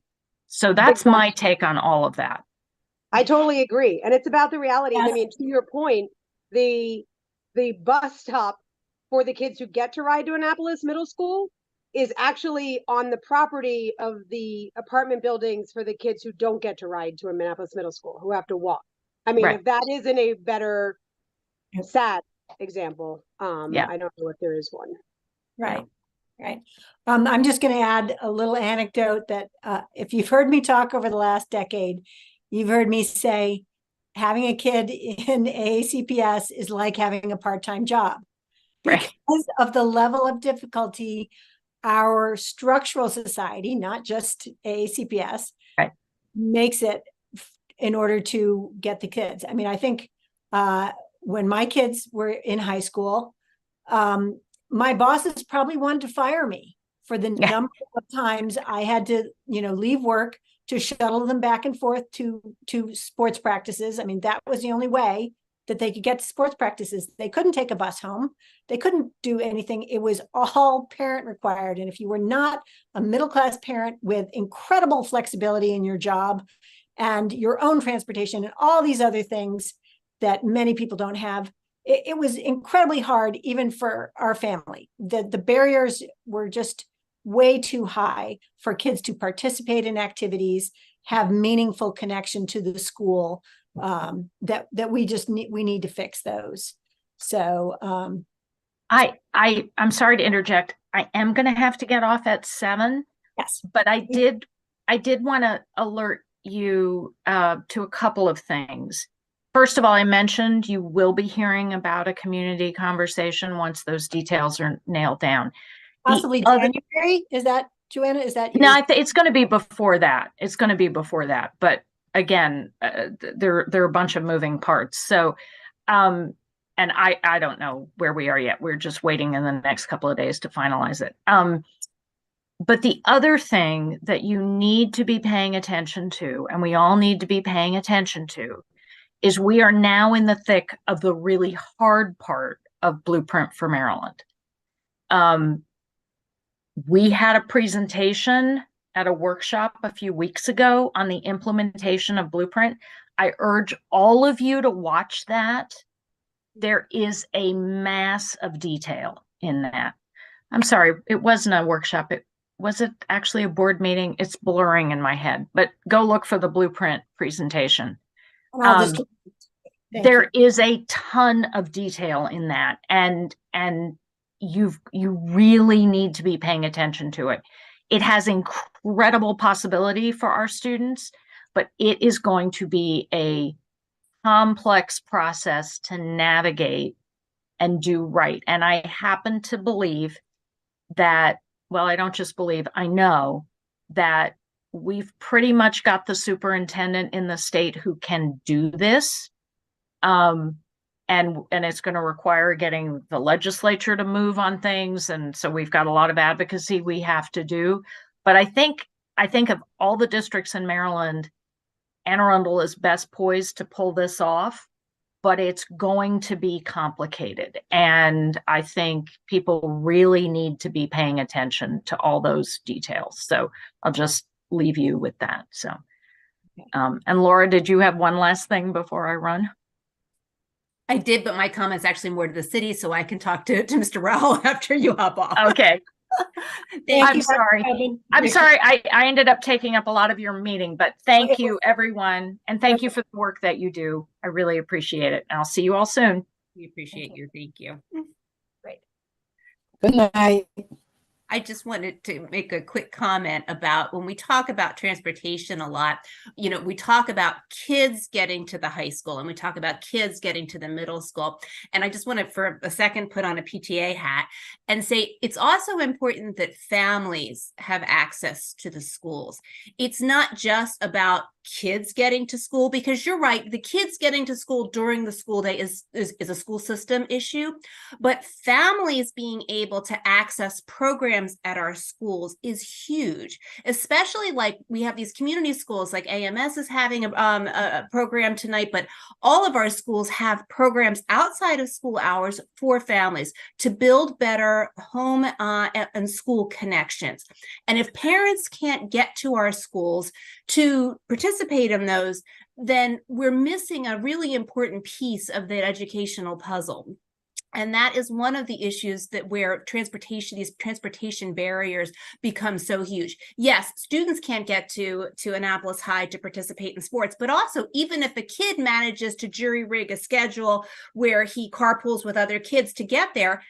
So that's my take on all of that. I totally agree. And it's about the reality. I mean, to your point, the bus stop for the kids who get to ride to Annapolis Middle School is actually on the property of the apartment buildings for the kids who don't get to ride to Annapolis Middle School, who have to walk. I mean, if that isn't a better, sad example, I don't know if there is one. Right. Right. I'm just going to add a little anecdote that if you've heard me talk over the last decade, you've heard me say having a kid in AACPS is like having a part-time job because of the level of difficulty our structural society, not just AACPS, makes it in order to get the kids. I mean, I think when my kids were in high school, my bosses probably wanted to fire me for the number of times I had to, leave work to shuttle them back and forth to sports practices. I mean, that was the only way that they could get to sports practices. They couldn't take a bus home. They couldn't do anything. It was all parent required. And if you were not a middle-class parent with incredible flexibility in your job and your own transportation and all these other things that many people don't have, it was incredibly hard, even for our family. The barriers were just way too high for kids to participate in activities, have meaningful connection to the school, that we just need to fix those. So I'm sorry to interject. I am going to have to get off at 7. Yes, but I did want to alert you to a couple of things. First of all, I mentioned you will be hearing about a community conversation once those details are nailed down. Possibly January? Is that, Joanna, is that? No, it's going to be before that. It's going to be before that. But again, there are a bunch of moving parts. So, and I don't know where we are yet. We're just waiting in the next couple of days to finalize it. But the other thing that you need to be paying attention to, and we all need to be paying attention to, is we are now in the thick of the really hard part of Blueprint for Maryland. We had a presentation at a workshop a few weeks ago on the implementation of Blueprint. I urge all of you to watch that. There is a mass of detail in that. I'm sorry, it wasn't a workshop. Was it actually a board meeting? It's blurring in my head, but go look for the Blueprint presentation. There is a ton of detail in that, and you really need to be paying attention to it. It has incredible possibility for our students, but it is going to be a complex process to navigate and do right. And I happen to believe that, well, I don't just believe, I know that we've pretty much got the superintendent in the state who can do this. and it's going to require getting the legislature to move on things. And so we've got a lot of advocacy we have to do. But I think of all the districts in Maryland, Anne Arundel is best poised to pull this off, but it's going to be complicated. And I think people really need to be paying attention to all those details. So I'll just leave you with that. So, and Laura, did you have one last thing before I run? I did, but my comment's actually more to the city, so I can talk to Mr. Rowell after you hop off. Okay. I'm sorry. Kevin. I'm sorry. I ended up taking up a lot of your meeting, but thank you, everyone. And thank you for the work that you do. I really appreciate it. And I'll see you all soon. We appreciate you. Thank you. Great. Good night. I just wanted to make a quick comment about when we talk about transportation a lot, you know, we talk about kids getting to the high school and we talk about kids getting to the middle school. And I just want to, for a second, put on a PTA hat and say it's also important that families have access to the schools. It's not just about kids getting to school, because you're right, the kids getting to school during the school day is a school system issue, but families being able to access programs at our schools is huge, especially like we have these community schools like AMS is having a program tonight, but all of our schools have programs outside of school hours for families to build better home and school connections. And if parents can't get to our schools to participate in those, then we're missing a really important piece of the educational puzzle. And that is one of the issues that where these transportation barriers become so huge. Yes, students can't get to Annapolis High to participate in sports, but also even if a kid manages to jury rig a schedule where he carpools with other kids to get there,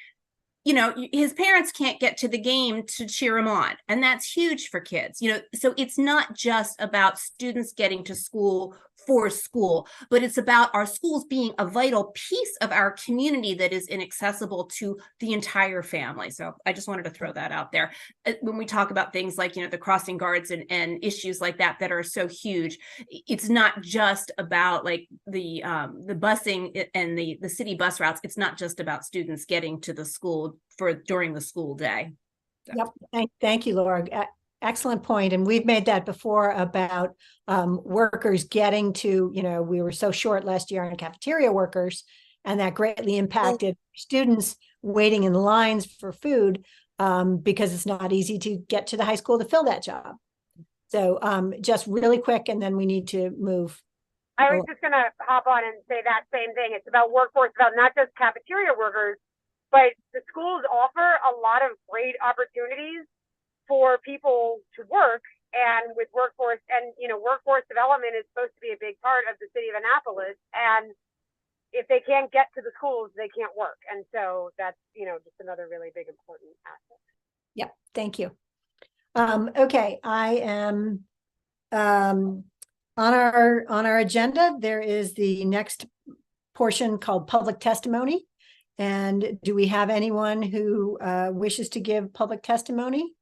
you know, his parents can't get to the game to cheer him on. And that's huge for kids, you know, so it's not just about students getting to school for school, but it's about our schools being a vital piece of our community that is inaccessible to the entire family. So I just wanted to throw that out there. When we talk about things like, you know, the crossing guards and issues like that are so huge, it's not just about like the busing and the city bus routes. It's not just about students getting to the school during the school day. So. Yep. Thank you, Laura. Excellent point. And we've made that before about workers getting to, you know, we were so short last year on cafeteria workers, and that greatly impacted students waiting in lines for food because it's not easy to get to the high school to fill that job. So just really quick, and then we need to move. I was just going to hop on and say that same thing. It's about workforce, about not just cafeteria workers, but the schools offer a lot of great opportunities for people to work, and with workforce, and you know, workforce development is supposed to be a big part of the city of Annapolis, and if they can't get to the schools, they can't work. And so that's, you know, just another really big important aspect. Yep, thank you. Okay, I am on our agenda. There is the next portion called public testimony. And do we have anyone who wishes to give public testimony?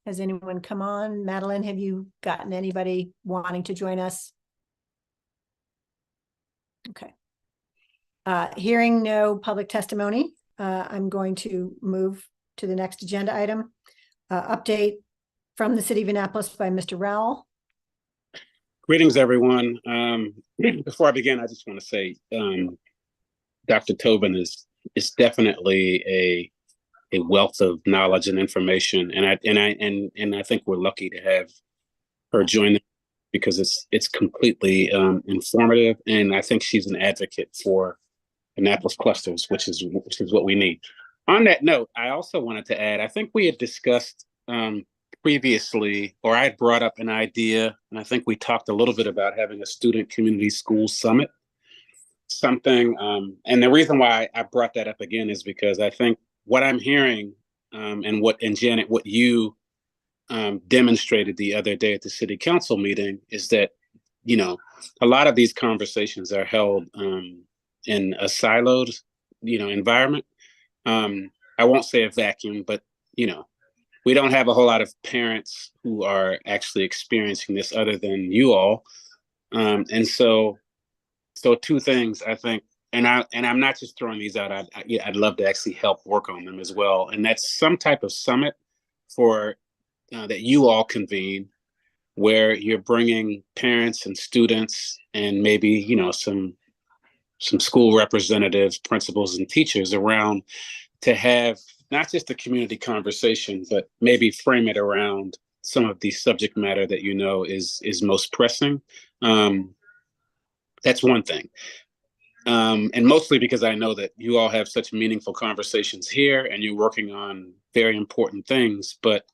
Has anyone come on? Madeline, have you gotten anybody wanting to join us? Okay. Hearing no public testimony, I'm going to move to the next agenda item. Update from the City of Annapolis by Mr. Rowell. Greetings, everyone. Before I begin, I just want to say Dr. Tobin is definitely a wealth of knowledge and information, and I think we're lucky to have her join because it's completely informative, and I think she's an advocate for Annapolis clusters, which is what we need. On that note, I also wanted to add, I think we had discussed previously, or I had brought up an idea, and I think we talked a little bit about having a student community school summit, something, and the reason why I brought that up again is because I think what I'm hearing, and Janet, what you demonstrated the other day at the city council meeting is that, you know, a lot of these conversations are held in a siloed, you know, environment. I won't say a vacuum, but, you know, we don't have a whole lot of parents who are actually experiencing this other than you all. And so two things I think I'm not just throwing these out. I'd love to actually help work on them as well. And that's some type of summit for that you all convene, where you're bringing parents and students and maybe, you know, some school representatives, principals, and teachers around to have not just a community conversation, but maybe frame it around some of the subject matter that you know is most pressing. That's one thing. And mostly because I know that you all have such meaningful conversations here and you're working on very important things, but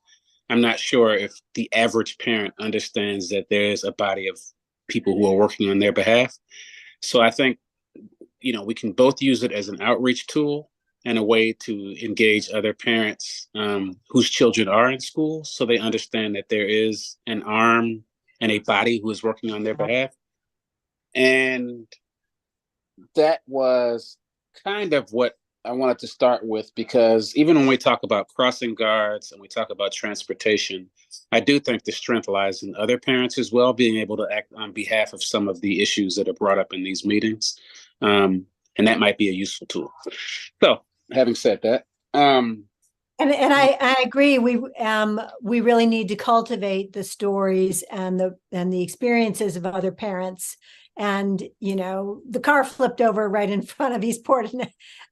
I'm not sure if the average parent understands that there is a body of people who are working on their behalf. So I think, you know, we can both use it as an outreach tool and a way to engage other parents whose children are in school, so they understand that there is an arm and a body who is working on their behalf. And that was kind of what I wanted to start with, because even when we talk about crossing guards and we talk about transportation, I do think the strength lies in other parents as well, being able to act on behalf of some of the issues that are brought up in these meetings. And that might be a useful tool. So having said that, and I agree. We really need to cultivate the stories and the experiences of other parents. And, you know, the car flipped over right in front of Eastport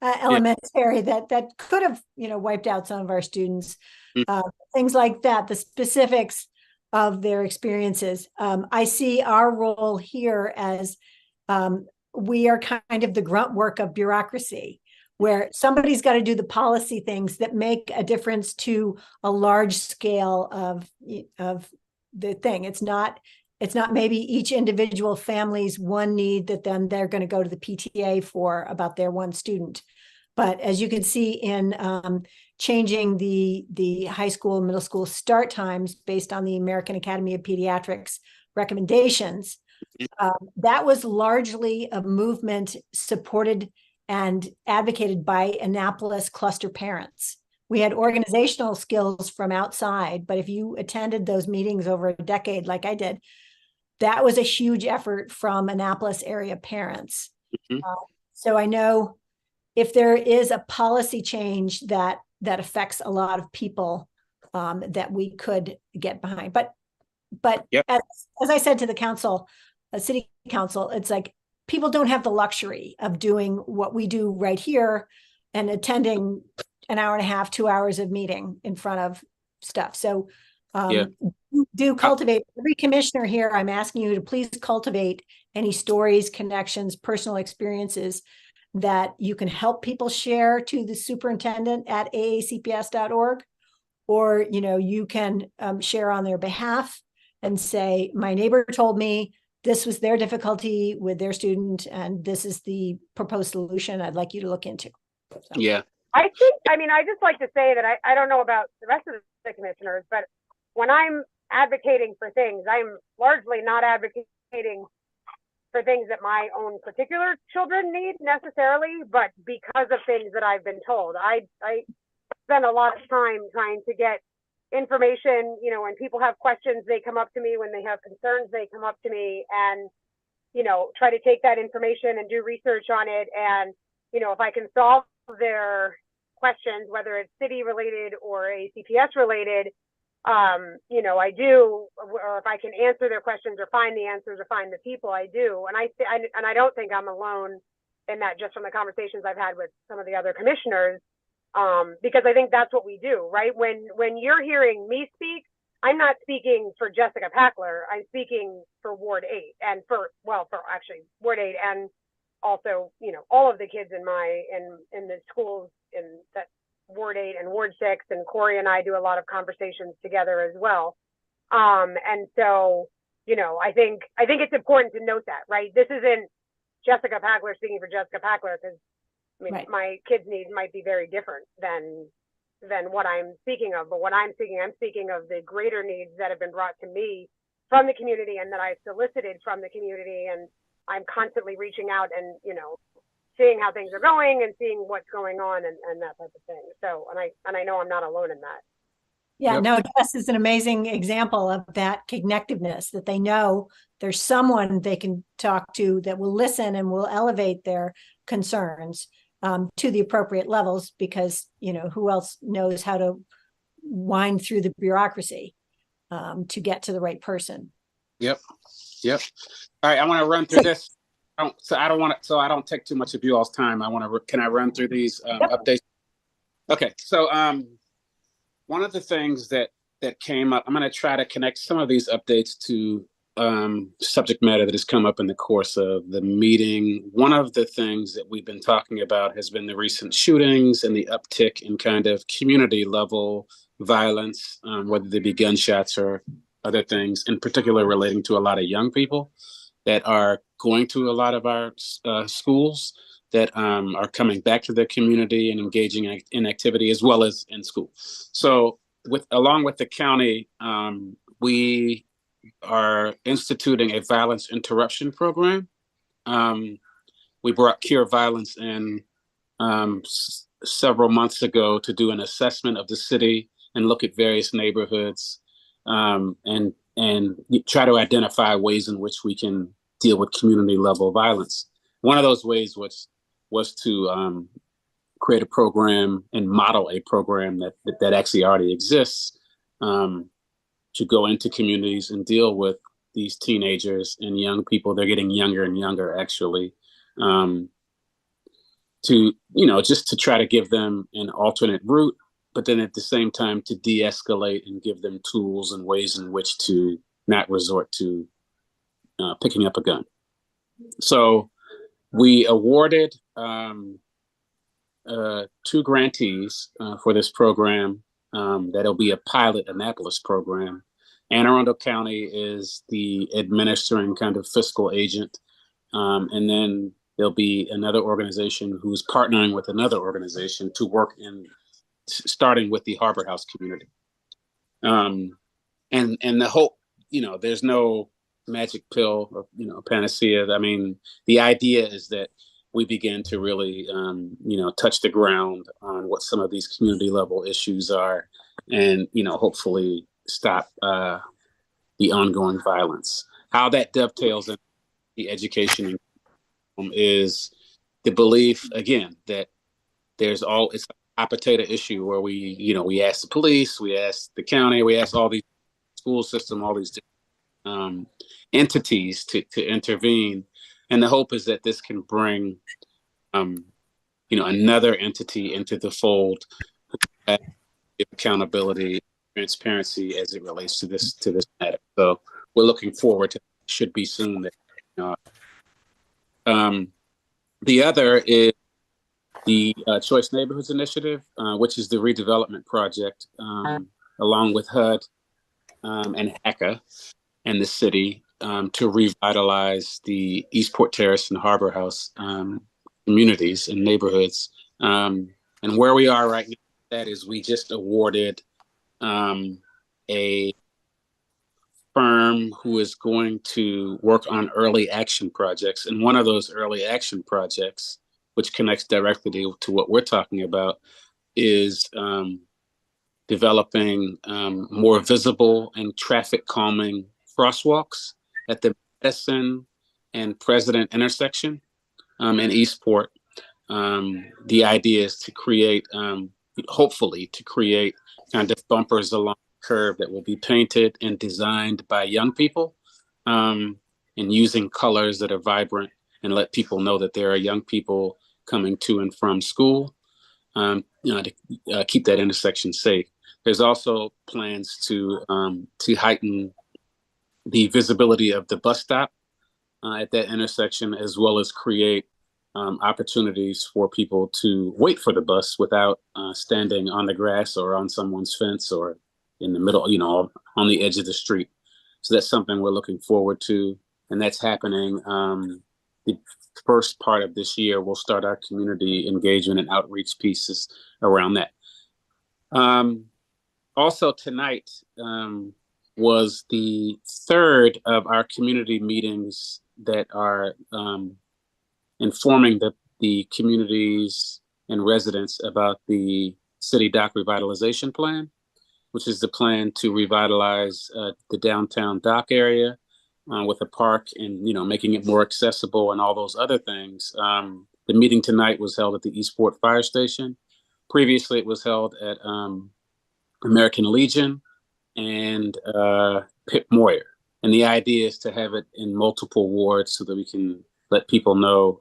Elementary that could have, you know, wiped out some of our students. Things like that, the specifics of their experiences. I see our role here as we are kind of the grunt work of bureaucracy, where somebody's got to do the policy things that make a difference to a large scale of the thing. It's not maybe each individual family's one need that then they're going to go to the PTA for about their one student. But as you can see in changing the high school, middle school start times based on the American Academy of Pediatrics recommendations, that was largely a movement supported and advocated by Annapolis cluster parents. We had organizational skills from outside, but if you attended those meetings over a decade, like I did, that was a huge effort from Annapolis area parents. So I know if there is a policy change that affects a lot of people, that we could get behind. But yep. as I said to the council, city council, it's like people don't have the luxury of doing what we do right here and attending an hour and a half, 2 hours of meeting in front of stuff. So do cultivate. Every commissioner here, I'm asking you to please cultivate any stories, connections, personal experiences that you can help people share to the superintendent at aacps.org, or, you know, you can share on their behalf and say, my neighbor told me this was their difficulty with their student, and this is the proposed solution I'd like you to look into. So. Yeah. I just like to say that I don't know about the rest of the commissioners, but when I'm advocating for things, I'm largely not advocating for things that my own particular children need necessarily, but because of things that I've been told. I spend a lot of time trying to get information. You know, when people have questions, they come up to me. When they have concerns, they come up to me, and, you know, try to take that information and do research on it. And, you know, if I can solve their questions, whether it's city related or ACPS related, you know, I do, or if I can answer their questions or find the answers or find the people, I do. And I don't think I'm alone in that, just from the conversations I've had with some of the other commissioners, because I think that's what we do, right? When you're hearing me speak, I'm not speaking for Jessica Packler. I'm speaking for Ward 8 and for actually Ward 8, and also, you know, all of the kids in the schools in that Ward 8 and Ward 6, and Corey and I do a lot of conversations together as well. And so, you know, I think it's important to note that, right? This isn't Jessica Packler speaking for Jessica Packler, because I mean, right, my kids' needs might be very different than what I'm speaking of. But what I'm speaking of the greater needs that have been brought to me from the community and that I've solicited from the community. And I'm constantly reaching out and, you know, seeing how things are going and seeing what's going on and that type of thing. So, and I know I'm not alone in that. Yeah, Yep. no, Jess is an amazing example of that connectiveness, that they know there's someone they can talk to that will listen and will elevate their concerns to the appropriate levels, because, you know, who else knows how to wind through the bureaucracy to get to the right person. Yep. Yep. All right. I want to run through this. So I don't take too much of you all's time. Can I run through these updates? Okay. So one of the things that came up, I'm going to try to connect some of these updates to subject matter that has come up in the course of the meeting. One of the things that we've been talking about has been the recent shootings and the uptick in kind of community level violence, whether they be gunshots or other things, in particular relating to a lot of young people that are going to a lot of our schools, that are coming back to their community and engaging in activity as well as in school. So along with the county, we are instituting a violence interruption program. We brought Cure Violence in several months ago to do an assessment of the city and look at various neighborhoods and try to identify ways in which we can deal with community level violence. One of those ways was to create a program and model a program that actually already exists, to go into communities and deal with these teenagers and young people. They're getting younger and younger, actually, to, just to try to give them an alternate route, but then at the same time to de-escalate and give them tools and ways in which to not resort to picking up a gun. So we awarded 2 grantees for this program. That'll be a pilot Annapolis program. Anne Arundel County is the administering kind of fiscal agent. And then there'll be another organization who's partnering with another organization to work starting with the Harbor House community. And the hope, there's no magic pill or, panacea. I mean, the idea is that we begin to really, touch the ground on what some of these community level issues are, and, hopefully stop the ongoing violence. How that dovetails in the education is the belief, again, that it's a hot potato issue where we ask the police, we ask the county, we ask all these school system, all these entities to intervene. And the hope is that this can bring, another entity into the fold, accountability, transparency as it relates to this matter. So we're looking forward to, should be soon. The other is the Choice Neighborhoods Initiative, which is the redevelopment project, along with HUD and HACA and the city, to revitalize the Eastport Terrace and Harbor House communities and neighborhoods. And where we are right now, that is, we just awarded a firm who is going to work on early action projects. And one of those early action projects, which connects directly to what we're talking about, is developing more visible and traffic calming crosswalks at the Madison and President intersection in Eastport. The idea is to create, hopefully to create kind of bumpers along the curb that will be painted and designed by young people, and using colors that are vibrant and let people know that there are young people coming to and from school, to keep that intersection safe. There's also plans to heighten the visibility of the bus stop at that intersection, as well as create opportunities for people to wait for the bus without standing on the grass or on someone's fence or in the middle, on the edge of the street. So that's something we're looking forward to, and that's happening. The first part of this year, we'll start our community engagement and outreach pieces around that. Also tonight was the third of our community meetings that are informing the communities and residents about the city dock revitalization plan. which is the plan to revitalize the downtown dock area with a park and, making it more accessible and all those other things. The meeting tonight was held at the Eastport Fire Station. Previously, it was held at American Legion and Pip Moyer. And the idea is to have it in multiple wards so that we can let people know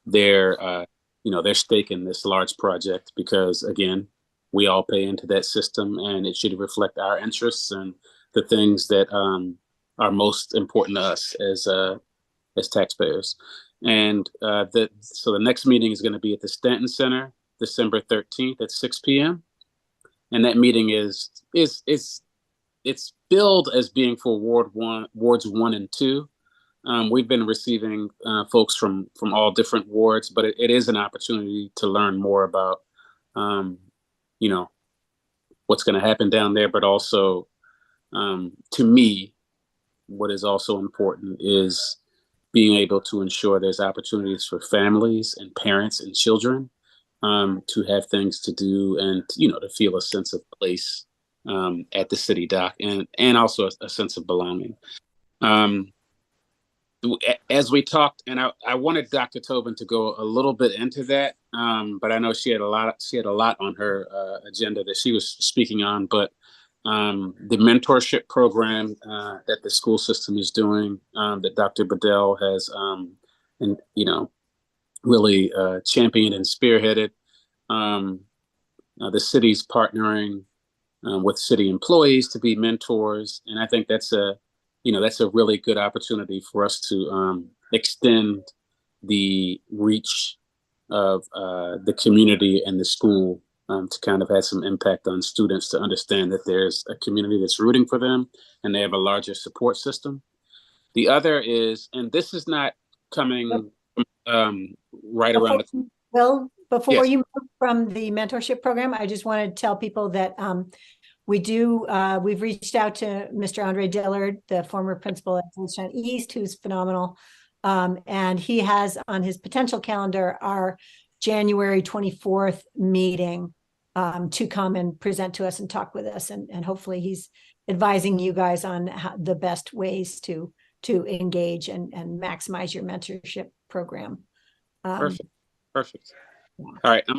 their stake in this large project, because again, we all pay into that system and it should reflect our interests and the things that are most important to us as taxpayers. And so the next meeting is going to be at the Stanton Center, December 13th at 6 p.m. And that meeting is it's billed as being for wards 1 and 2. We've been receiving folks from all different wards, but it is an opportunity to learn more about, what's going to happen down there. But also, to me, what is also important is being able to ensure there's opportunities for families and parents and children to have things to do and, to feel a sense of place at the city dock and also a sense of belonging. As we talked, and I wanted Dr. Tobin to go a little bit into that, but I know she had a lot on her agenda that she was speaking on. But the mentorship program that the school system is doing, that Dr. Bedell has, really championed and spearheaded. The city's partnering with city employees to be mentors, and I think that's a really good opportunity for us to extend the reach of the community and the school to kind of have some impact on students, to understand that there's a community that's rooting for them and they have a larger support system. The other is, and this is not coming right around the... Well, before Yes. you move from the mentorship program, I just want to tell people that we've reached out to Mr. Andre Dillard, the former principal at Georgetown East, who's phenomenal. And he has on his potential calendar our January 24th meeting to come and present to us and talk with us. And hopefully he's advising you guys on the best ways to engage and maximize your mentorship program. Perfect. All right, I'm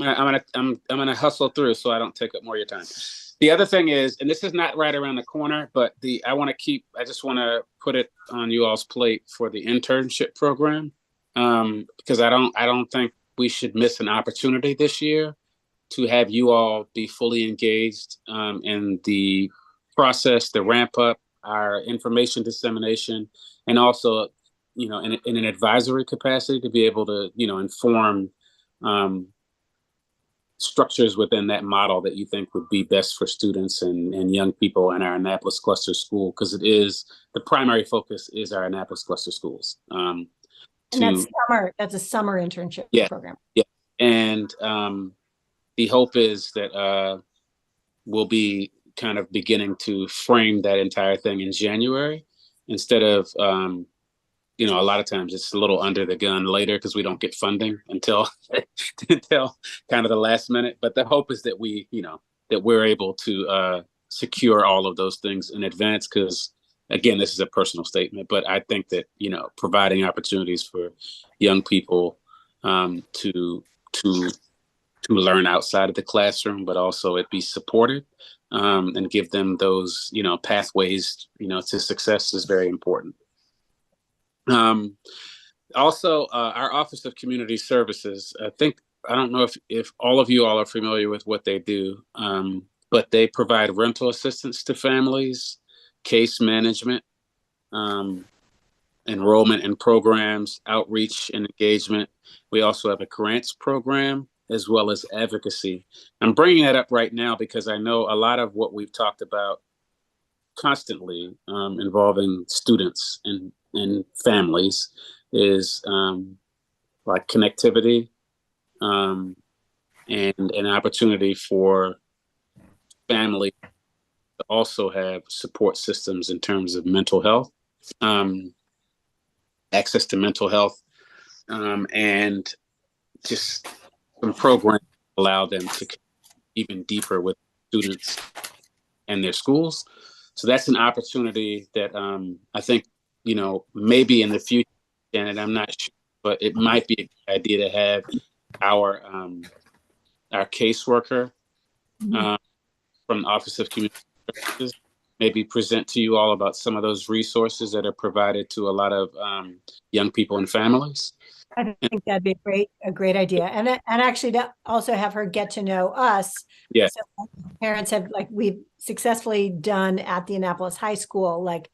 gonna hustle through so I don't take up more of your time. The other thing is, and this is not right around the corner, but I just want to put it on you all's plate for the internship program, because I don't think we should miss an opportunity this year to have you all be fully engaged in the process, the ramp up, our information dissemination, and also, in an advisory capacity to be able to, inform structures within that model that you think would be best for students and young people in our Annapolis cluster school, because the primary focus is our Annapolis cluster schools. And that's a summer internship program. Yeah. And the hope is that we'll be kind of beginning to frame that entire thing in January instead of, a lot of times it's a little under the gun later because we don't get funding until kind of the last minute. But the hope is that we're able to secure all of those things in advance, because again, this is a personal statement, but I think that, providing opportunities for young people to learn outside of the classroom, but also it be supported and give them those, pathways, to success is very important. Also, our Office of Community Services, I don't know if all of you all are familiar with what they do, but they provide rental assistance to families, case management, enrollment in programs, outreach and engagement. We also have a grants program as well as advocacy. I'm bringing that up right now because I know a lot of what we've talked about constantly involving students and families is like connectivity and an opportunity for family to also have support systems in terms of mental health, access to mental health, and just some programs allow them to even deeper with students and their schools. So that's an opportunity that I think, maybe in the future, and I'm not sure, but it might be a good idea to have our caseworker from the Office of Community Services maybe present to you all about some of those resources that are provided to a lot of young people and families. I think that'd be a great idea. And actually to also have her get to know us. Yeah. So parents have, like, we've successfully done at the Annapolis High School, like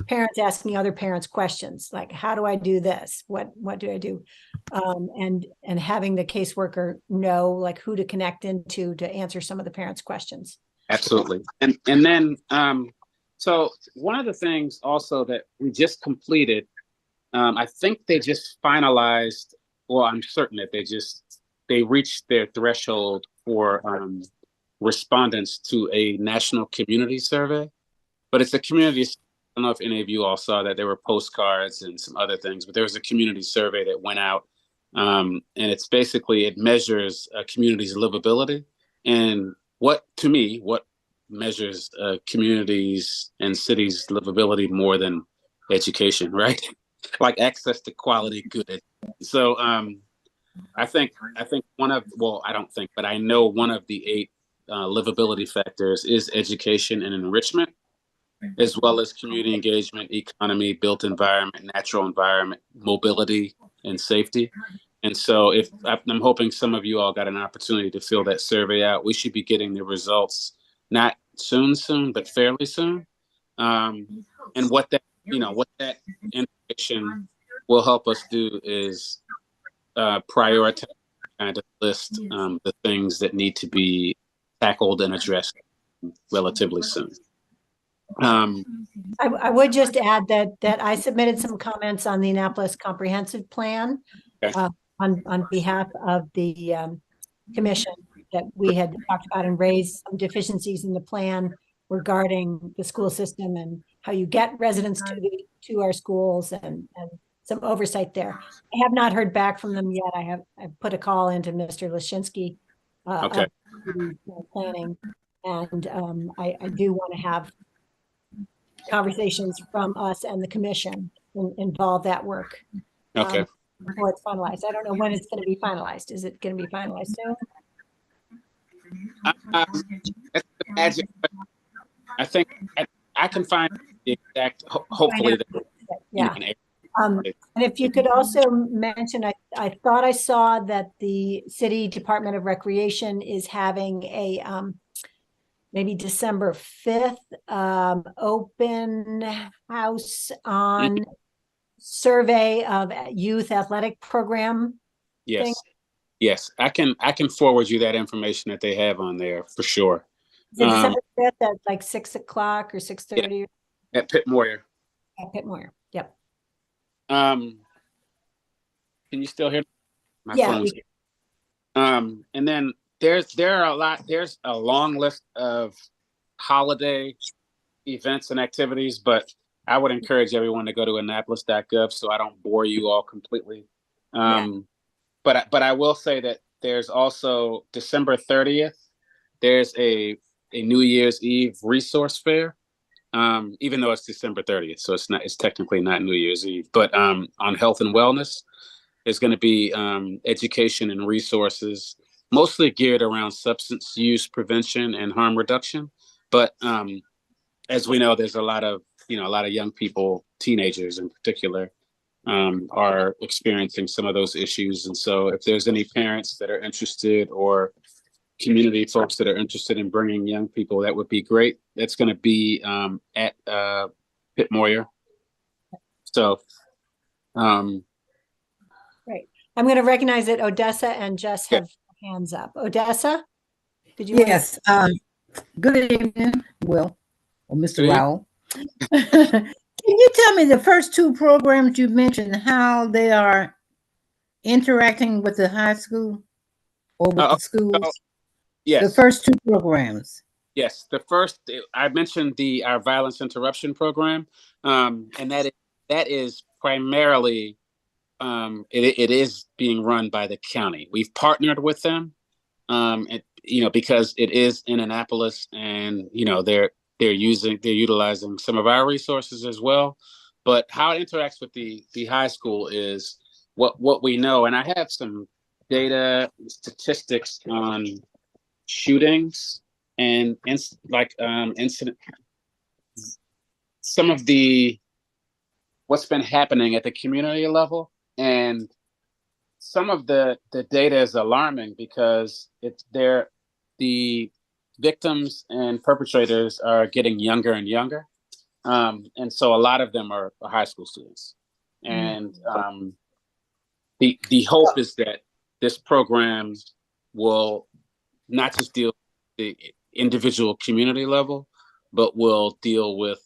parents asking other parents questions, like, how do I do this? What do I do? And having the caseworker know, like, who to connect into to answer some of the parents' questions. Absolutely. And then, so one of the things also that we just completed, I think they just finalized, well, I'm certain that they reached their threshold for respondents to a national community survey, but it's a community, I don't know if any of you all saw that there were postcards and some other things, but there was a community survey that went out, and it's basically, it measures a community's livability. And what measures communities and cities' livability more than education, right? Like access to quality good. So I think one of, well, I don't think, but I know one of the 8 livability factors is education and enrichment, as well as community engagement, economy, built environment, natural environment, mobility, and safety. And so I'm hoping some of you all got an opportunity to fill that survey out. We should be getting the results, not soon, but fairly soon. And what that information will help us do is prioritize, kind of list the things that need to be tackled and addressed relatively soon. I would just add that I submitted some comments on the Annapolis Comprehensive Plan. Okay. On behalf of the commission, that we had talked about and raised some deficiencies in the plan regarding the school system and how you get residents to our schools and some oversight there. I have not heard back from them yet. I've put a call into Mr. Lashinsky Okay. of planning, and I do want to have conversations from us and the commission involve that work. Okay. Before it's finalized. I don't know when it's going to be finalized. Is it going to be finalized soon? That's the magic. I think I can find the exact, hopefully. Yeah. And if you could also mention, I thought I saw that the City Department of Recreation is having a maybe December 5th open house on survey of youth athletic program. Yes. thing. Yes. I can forward you that information that they have on there for sure. Is it December 5th at like 6 o'clock or 6:30? Yeah, at Pitt Moyer. At Pitt Moyer. Yep. Can you still hear me? My Yeah. phone's- and then there's a long list of holiday events and activities, but I would encourage everyone to go to Annapolis.gov so I don't bore you all completely. But I will say that there's also December 30th, there's a New Year's Eve resource fair. Even though it's December 30th, so it's technically not New Year's Eve, but on health and wellness, there's going to be education and resources, mostly geared around substance use prevention and harm reduction. But as we know, there's a lot of young people, teenagers in particular, are experiencing some of those issues. And so if there's any parents that are interested or community folks that are interested in bringing young people, that would be great. That's going to be at Pitt Moyer. So, Great. I'm going to recognize that Odessa and Jess have hands up. Odessa, did you? Yes. Good evening, Will, or Mr. Good evening. Rowell. Can you tell me the first 2 programs you mentioned, how they are interacting with the high school or with the schools? Yes. The first 2 programs. Yes, the first I mentioned our violence interruption program, and that is primarily it is being run by the county. We've partnered with them, and because it is in Annapolis, and they're utilizing some of our resources as well. But how it interacts with the high school is what we know, and I have some data statistics on shootings and incident, some of what's been happening at the community level, and some of the data is alarming because the victims and perpetrators are getting younger and younger, and so a lot of them are high school students, and the hope is that this program will not just deal with the individual community level, but will deal with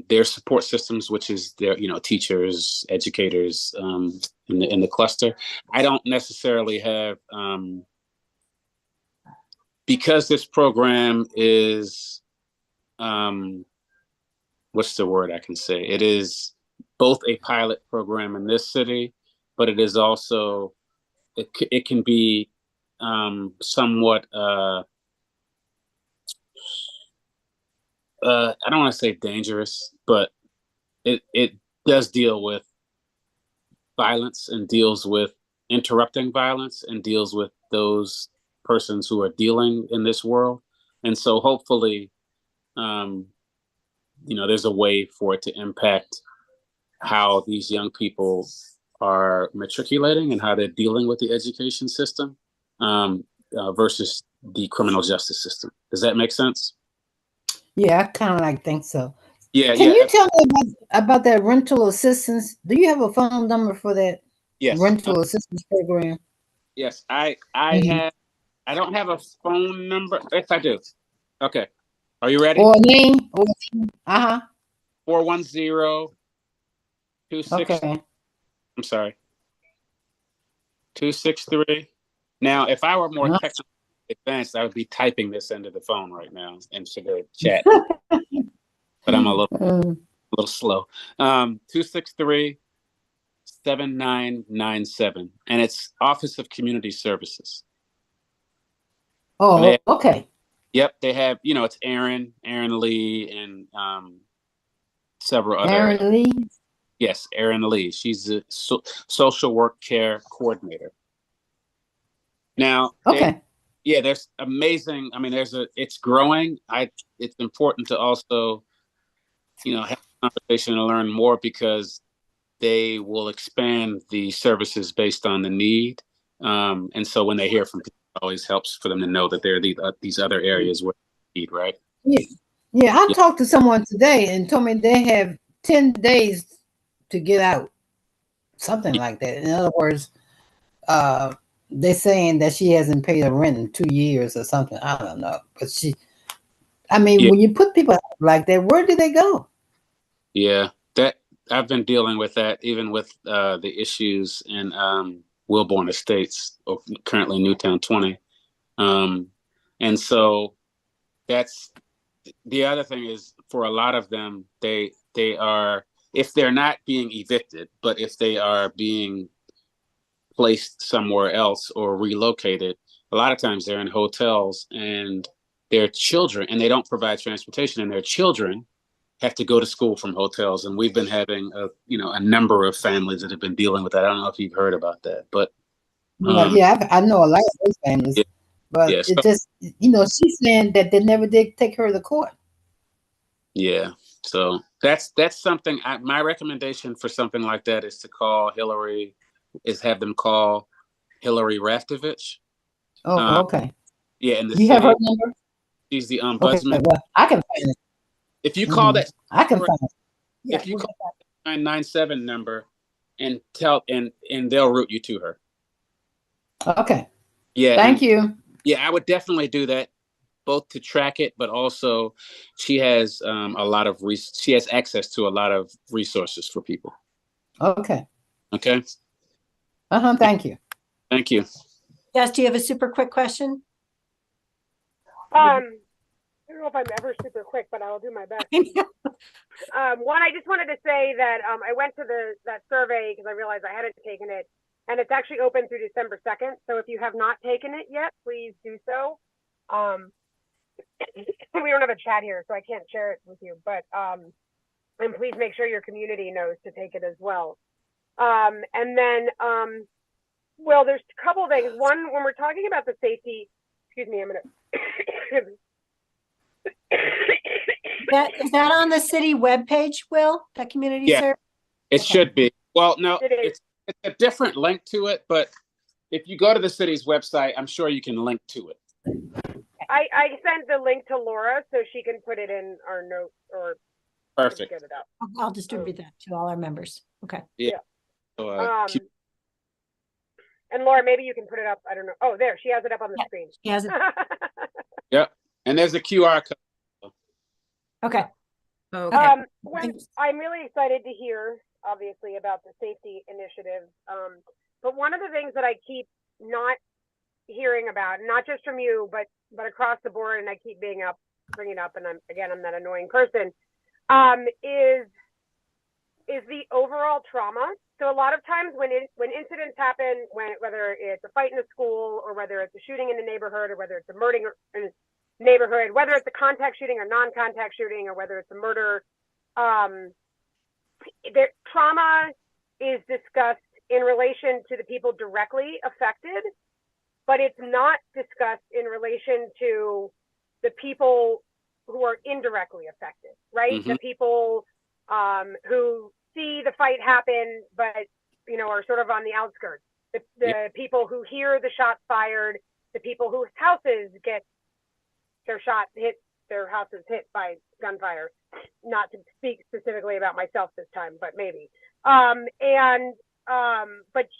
their support systems, which is their teachers, educators in the cluster. I don't necessarily have because this program is what's the word I can say? It is both a pilot program in this city, but it is also it can be somewhat I don't want to say dangerous, but it does deal with violence and deals with interrupting violence and deals with those persons who are dealing in this world. And so hopefully, there's a way for it to impact how these young people are matriculating and how they're dealing with the education system versus the criminal justice system. Does that make sense? Yeah, I kind of think so. Yeah. Can you tell me about that rental assistance? Do you have a phone number for that rental assistance program? Yes, I have. I don't have a phone number. Yes, I do. Okay. Are you ready? Or a name? 410-26. Okay. I'm sorry. 263. Now, if I were more technically advanced, I would be typing this into the phone right now into the chat. But I'm a little slow. 263-7997, and it's Office of Community Services. Oh, okay. Yep, they have. It's Aaron Lee, and several other. Aaron Lee. Yes, Aaron Lee. She's a social work care coordinator. Now, there's amazing. I mean, it's growing. It's important to also, have a conversation and learn more because they will expand the services based on the need. And so when they hear from people, it always helps for them to know that there are these other areas where they need, right? Yeah. I talked to someone today and told me they have 10 days to get out. Something like that. In other words, they're saying that she hasn't paid her rent in 2 years or something. I don't know. But when you put people like that, where do they go? Yeah, that I've been dealing with that, even with the issues in Wilbourn Estates, or currently Newtown 20. And so that's the other thing is, for a lot of them, they are, if they're not being evicted, but if they are being placed somewhere else or relocated, a lot of times they're in hotels, and their children, and they don't provide transportation, and their children have to go to school from hotels. And we've been having a number of families that have been dealing with that. I don't know if you've heard about that, but I know a lot of those families. But it just, she's saying that they never did take her to court. Yeah. So that's something. My recommendation for something like that is to have them call Hillary Raftovich. Oh, okay. Yeah, and you have her number? She's the ombudsman. Okay, well, I can find it. If you call that, I can find it. If you call that 997 number and they'll route you to her. Okay. Yeah. Thank you. Yeah, I would definitely do that, both to track it, but also she has she has access to a lot of resources for people. Okay. Okay. Thank you. Thank you. Jess, do you have a super quick question? I don't know if I'm ever super quick, but I will do my best. One, I just wanted to say that I went to that survey because I realized I hadn't taken it, and it's actually open through December 2nd. So if you have not taken it yet, please do so. We don't have a chat here, so I can't share it with you, but and please make sure your community knows to take it as well. And then, well, there's a couple of things. One, when we're talking about the safety, excuse me, I'm gonna. Is that on the city webpage, Will, that community Yeah. service? It should be. Well, no, It is. it's a different link to it, but if you go to the city's website, I'm sure you can link to it. I sent the link to Laura so she can put it in our notes or Perfect. get it up. I'll distribute that to all our members. Okay. So, And Laura, maybe you can put it up. I don't know. Oh, there, she has it up on the Yeah. screen. He has it. and there's a QR code. Okay. Okay. I'm really excited to hear, obviously, about the safety initiative. But one of the things that I keep not hearing about, not just from you, but across the board, and I keep bringing it up, and I'm that annoying person, is the overall trauma. So a lot of times when incidents happen, whether it's a fight in a school or whether it's a shooting in the neighborhood or whether it's a murder in a neighborhood, whether it's a contact shooting or non-contact shooting or whether it's a murder, the trauma is discussed in relation to the people directly affected, but it's not discussed in relation to the people who are indirectly affected, right? The people who see the fight happen, but are sort of on the outskirts. The people who hear the shots fired, the people whose houses get their houses hit by gunfire. Not to speak specifically about myself this time, but maybe. But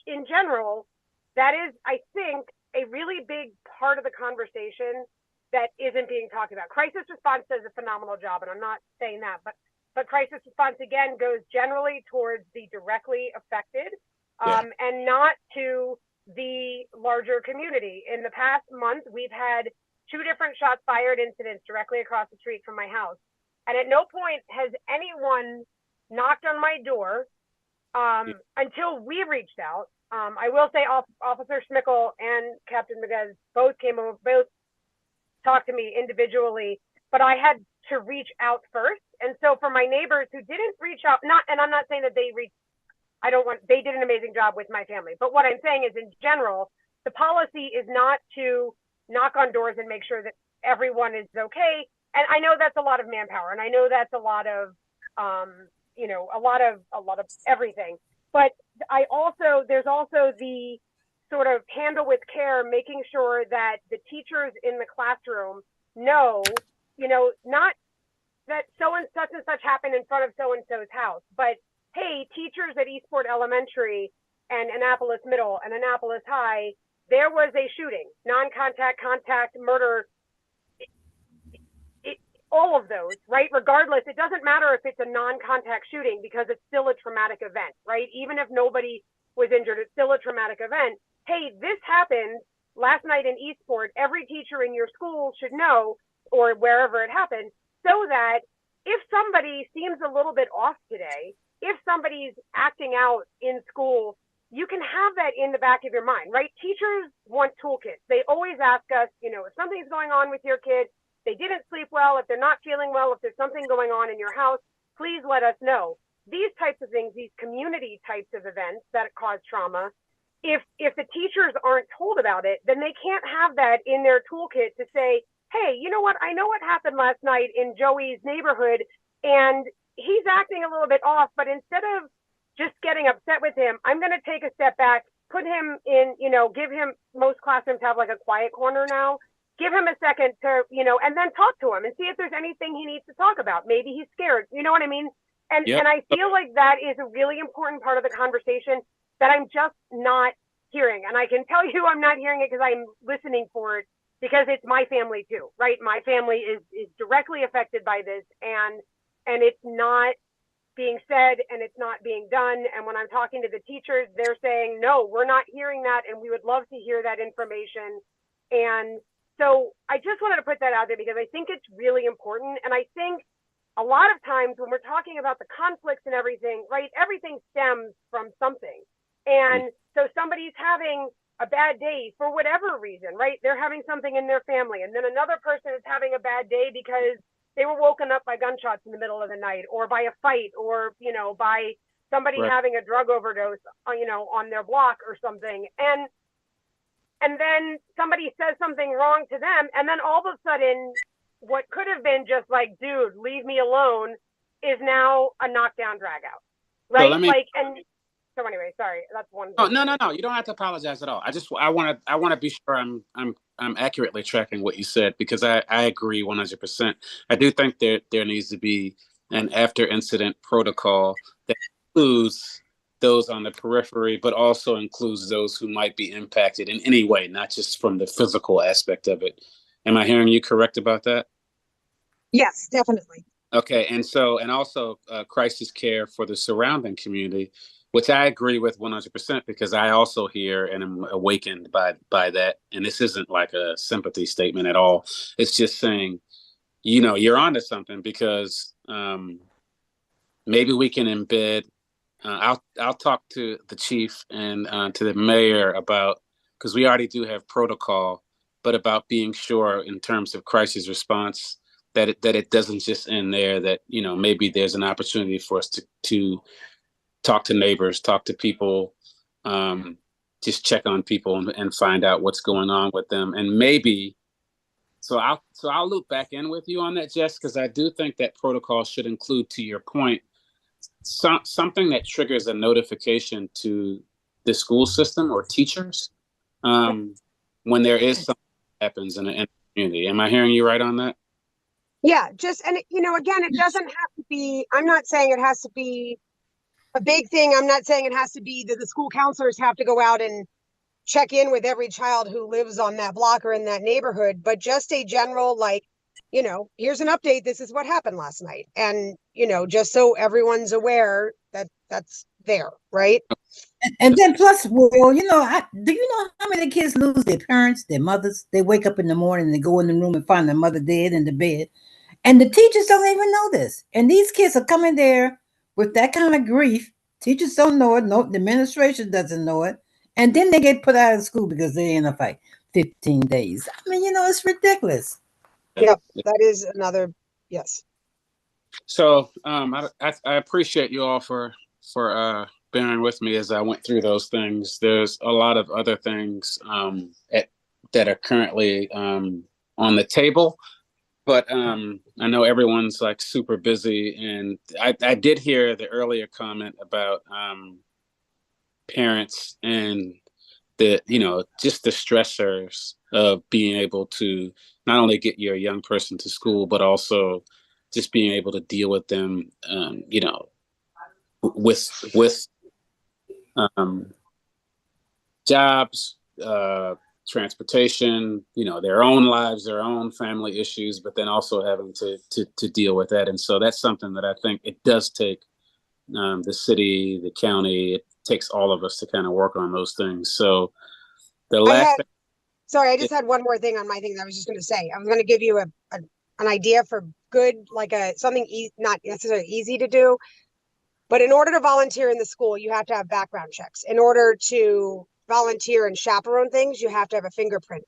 in general, that is, I think, a really big part of the conversation that isn't being talked about. Crisis response does a phenomenal job, and I'm not saying that, but crisis response, again, goes generally towards the directly affected and not to the larger community. In the past month, we've had 2 different shots fired incidents directly across the street from my house. And at no point has anyone knocked on my door until we reached out. I will say Officer Schmickel and Captain Miguez both talked to me individually, but I had to reach out first. And so for my neighbors who didn't reach out, and I'm not saying that they did an amazing job with my family, but what I'm saying is in general, the policy is not to knock on doors and make sure that everyone is okay. And I know that's a lot of manpower, and I know that's a lot of, a lot of everything. But there's also the sort of handle with care, making sure that the teachers in the classroom know, not that so and such happened in front of so and so's house, but hey, teachers at Eastport Elementary and Annapolis Middle and Annapolis High, there was a shooting, non-contact, contact, murder, all of those, right? Regardless, it doesn't matter if it's a non-contact shooting because it's still a traumatic event, right? Even if nobody was injured, it's still a traumatic event. Hey, this happened last night in Eastport. Every teacher in your school should know, or wherever it happened, so that if somebody seems a little bit off today, if somebody's acting out in school, you can have that in the back of your mind, right? Teachers want toolkits. They always ask us, if something's going on with your kid, they didn't sleep well, if they're not feeling well, if there's something going on in your house, please let us know. These types of things, these community types of events that cause trauma, if the teachers aren't told about it, then they can't have that in their toolkit to say, hey, you know what? I know what happened last night in Joey's neighborhood, and he's acting a little bit off, but instead of just getting upset with him, I'm going to take a step back, put him in, give him, most classrooms have like a quiet corner now, give him a second to, and then talk to him and see if there's anything he needs to talk about. Maybe he's scared, you know what I mean? And I feel like that is a really important part of the conversation that I'm just not hearing. And I can tell you I'm not hearing it because I'm listening for it, because it's my family too, right? My family is directly affected by this, and it's not being said and it's not being done. And when I'm talking to the teachers, they're saying, no, we're not hearing that, and we would love to hear that information. And so I just wanted to put that out there because I think it's really important. And I think a lot of times when we're talking about the conflicts and everything, right, everything stems from something. And so somebody's having a bad day for whatever reason, right? They're having something in their family, and then another person is having a bad day because they were woken up by gunshots in the middle of the night, or by a fight, or, you know, by somebody Right. having a drug overdose, you know, on their block or something. And then somebody says something wrong to them, and then all of a sudden, what could have been just like, dude, leave me alone, is now a knockdown drag out, right? let me- Like, and so anyway, sorry, that's one. Oh, no. You don't have to apologize at all. I want to be sure I'm accurately tracking what you said, because I agree 100%. I do think there needs to be an after incident protocol that includes those on the periphery, but also includes those who might be impacted in any way, not just from the physical aspect of it. Am I hearing you correct about that? Yes, definitely. Okay, and also crisis care for the surrounding community, which I agree with 100%, because I also hear and am awakened by that. And this isn't like a sympathy statement at all. It's just saying, you know, you're onto something, because maybe we can embed. I'll talk to the chief and to the mayor about, because we already do have protocol, but about being sure in terms of crisis response that it doesn't just end there. That, you know, maybe there's an opportunity for us to talk to neighbors, talk to people, just check on people and find out what's going on with them, and maybe. So I'll loop back in with you on that, Jess, because I do think that protocol should include, to your point, something that triggers a notification to the school system or teachers when there is something that happens in a community. Am I hearing you right on that? Yeah, just, and you know, again, it doesn't have to be, I'm not saying it has to be a big thing. I'm not saying it has to be that the school counselors have to go out and check in with every child who lives on that block or in that neighborhood, but just a general, like, you know, here's an update. This is what happened last night. And, you know, just so everyone's aware that that's there, right? And then plus, well, you know, do you know how many kids lose their parents, their mothers? They wake up in the morning and they go in the room and find their mother dead in the bed. And the teachers don't even know this. And these kids are coming there with that kind of grief. Teachers don't know it. No, the administration doesn't know it. And then they get put out of school because they're in a fight. 15 days. I mean, you know, it's ridiculous. Yep, that is another, yes. So I appreciate you all for bearing with me as I went through those things. There's a lot of other things that are currently on the table, but I know everyone's like super busy, and I did hear the earlier comment about parents and the, you know, just the stressors of being able to not only get your young person to school, but also just being able to deal with them, you know, with jobs, transportation, you know, their own lives, their own family issues, but then also having to deal with that. And so that's something that I think it does take the city, the county, it takes all of us to kind of work on those things. So the last thing, Sorry, I just had one more thing on my thing that I was just going to say. I was going to give you an idea for good, like something not necessarily easy to do, but in order to volunteer in the school, you have to have background checks. In order to volunteer and chaperone things, you have to have a fingerprint.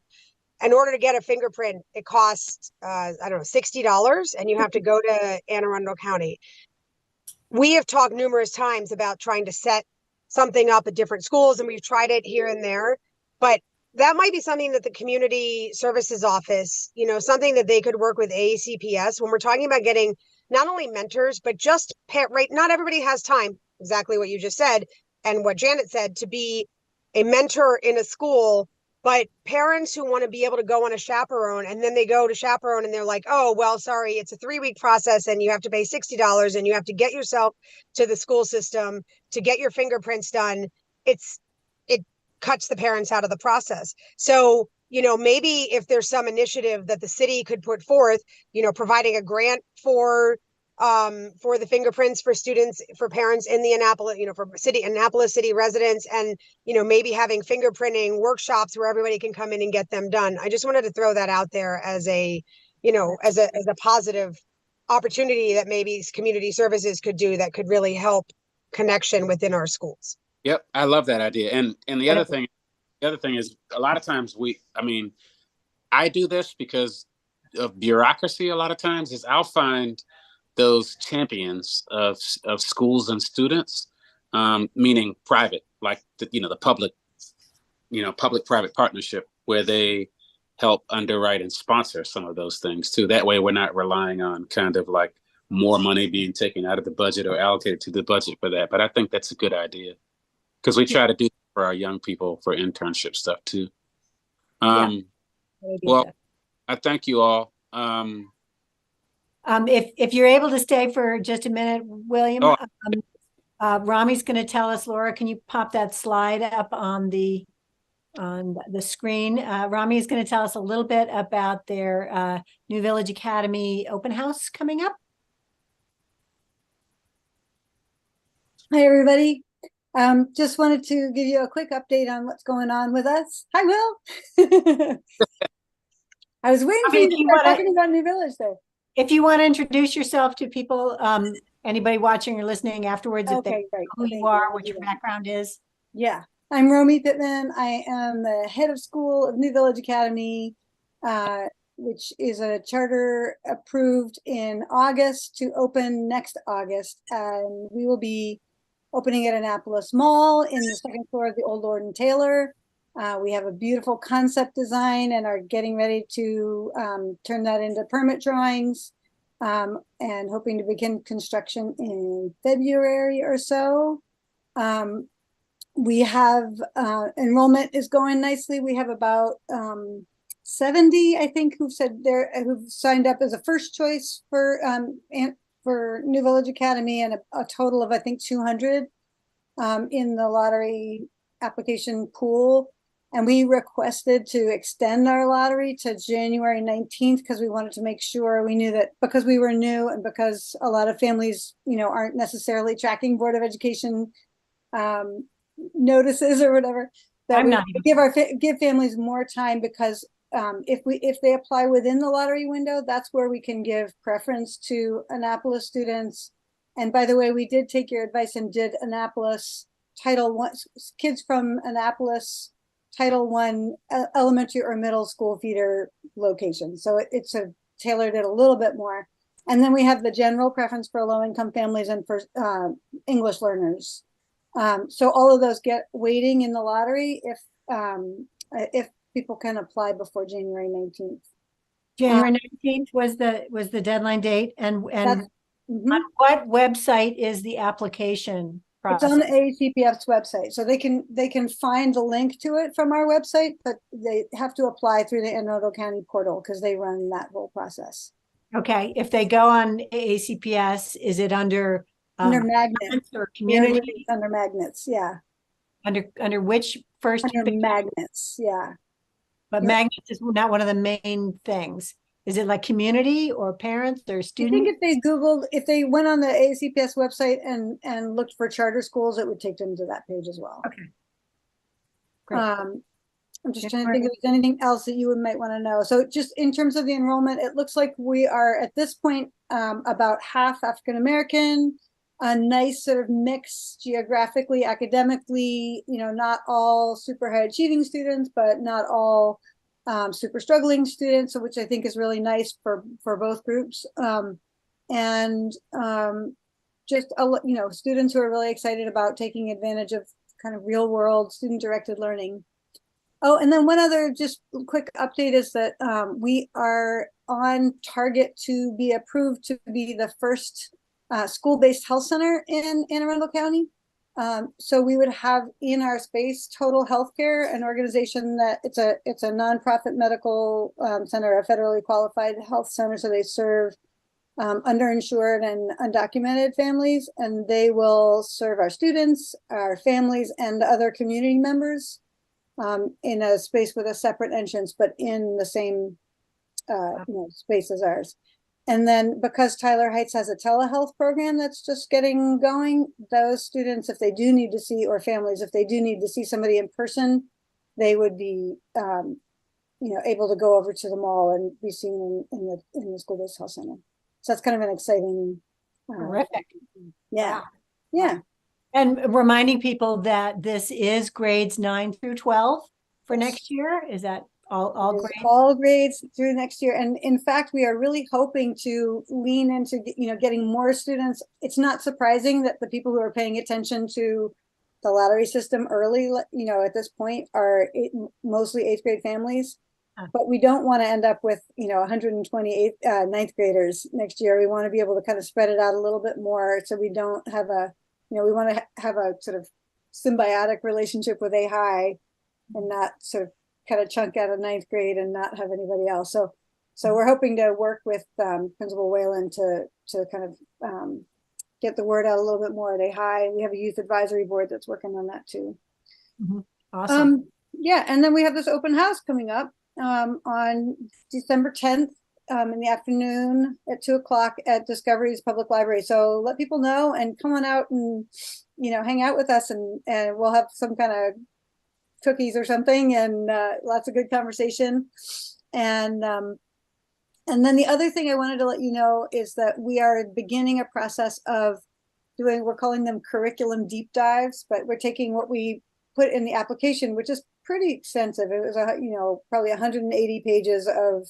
In order to get a fingerprint, it costs, I don't know, $60, and you have to go to Anne Arundel County. We have talked numerous times about trying to set something up at different schools, and we've tried it here and there, but that might be something that the community services office, you know, something that they could work with AACPS when we're talking about getting not only mentors, but just right. Not everybody has time, exactly what you just said and what Janet said, to be a mentor in a school, but parents who want to be able to go on a chaperone, and then they go to chaperone and they're like, oh, well, sorry, it's a 3-week process and you have to pay $60 and you have to get yourself to the school system to get your fingerprints done. It cuts the parents out of the process. So, you know, maybe if there's some initiative that the city could put forth, you know, providing a grant for the fingerprints for students, for parents in the Annapolis, you know, for Annapolis city residents, and, you know, maybe having fingerprinting workshops where everybody can come in and get them done. I just wanted to throw that out there as a, you know, as a positive opportunity that maybe community services could do that could really help connection within our schools. Yep, I love that idea. And the other thing the other thing is a lot of times I do this because of bureaucracy. A lot of times is I'll find those champions of schools and students, meaning private, like the public, public-private partnership, where they help underwrite and sponsor some of those things too. That way, we're not relying on kind of like more money being taken out of the budget or allocated to the budget for that. But I think that's a good idea because we try to do that for our young people for internship stuff too. Well, I thank you all. If you're able to stay for just a minute, William, Rami's going to tell us. Laura, can you pop that slide up on the screen? Rami is going to tell us a little bit about their New Village Academy open house coming up. Hi, everybody. Just wanted to give you a quick update on what's going on with us. Hi, Will. I was waiting for you to start talking about New Village there. If you want to introduce yourself to people, anybody watching or listening afterwards, if they know who you are, what your background is. Yeah, I'm Romy Pittman. I am the head of school of New Village Academy, which is a charter approved in August to open next August. And we will be opening at Annapolis Mall in the second floor of the old Lord and Taylor. We have a beautiful concept design and are getting ready to turn that into permit drawings and hoping to begin construction in February or so. We have enrollment is going nicely. We have about 70, I think, who've signed up as a first choice for New Village Academy, and a total of, I think, 200 in the lottery application pool. And we requested to extend our lottery to January 19th because we wanted to make sure we knew that, because we were new and because a lot of families, aren't necessarily tracking Board of Education notices or whatever, that give families more time, because if they apply within the lottery window, that's where we can give preference to Annapolis students. And by the way, we did take your advice and did Annapolis Title I, kids from Annapolis Title I elementary or middle school feeder location. So it's tailored it a little bit more. And then we have the general preference for low-income families and for English learners. So all of those get weighting in the lottery if people can apply before January 19th. January 19th was the deadline date. And on what website is the application process? It's on the ACPF's website. So they can find the link to it from our website, but they have to apply through the Anne Arundel County portal because they run that whole process. Okay. If they go on ACPS, is it under magnets or community? Under magnets, yeah. Under which first? Under magnets, yeah. But magnets is not one of the main things. Is it like community or parents or students? I think if they went on the ACPS website and looked for charter schools, it would take them to that page as well. Okay. Great. I'm just trying to think if there's anything else that you might want to know. So just in terms of the enrollment, it looks like we are at this point about half African-American, a nice sort of mix geographically, academically, not all super high achieving students, but not all super struggling students, which I think is really nice for both groups. Just students who are really excited about taking advantage of kind of real world student directed learning. Oh, and then one other just quick update is that we are on target to be approved to be the first school-based health center in Anne Arundel County. So we would have in our space Total Healthcare, an organization that it's a nonprofit medical center, a federally qualified health center. So they serve underinsured and undocumented families, and they will serve our students, our families, and other community members in a space with a separate entrance, but in the same space as ours. And then because Tyler Heights has a telehealth program that's just getting going, those students, if they do need to see, or families, if they do need to see somebody in person, they would be, able to go over to the mall and be seen in the school-based health center. So that's kind of an exciting. Terrific. Yeah. Wow. Yeah. And reminding people that this is grades 9 through 12. for next year? Is that all It is grades? all grades through next year. And in fact, we are really hoping to lean into, getting more students. It's not surprising that the people who are paying attention to the lottery system early, at this point are mostly 8th grade families. But we don't want to end up with, 128 ninth graders next year. We want to be able to kind of spread it out a little bit more so we don't have we want to have a sort of symbiotic relationship with A High and not sort of kind of chunk out of ninth grade and not have anybody else. So we're hoping to work with Principal Whalen to kind of get the word out a little bit more at A High. We have a youth advisory board that's working on that too. Awesome. Yeah, and then we have this open house coming up on December 10th in the afternoon at 2:00 at Discovery's Public Library. So let people know and come on out and hang out with us, and we'll have some kind of cookies or something and lots of good conversation. And then the other thing I wanted to let you know is that we are beginning a process of we're calling them curriculum deep dives, but we're taking what we put in the application, which is pretty extensive. It was probably 180 pages of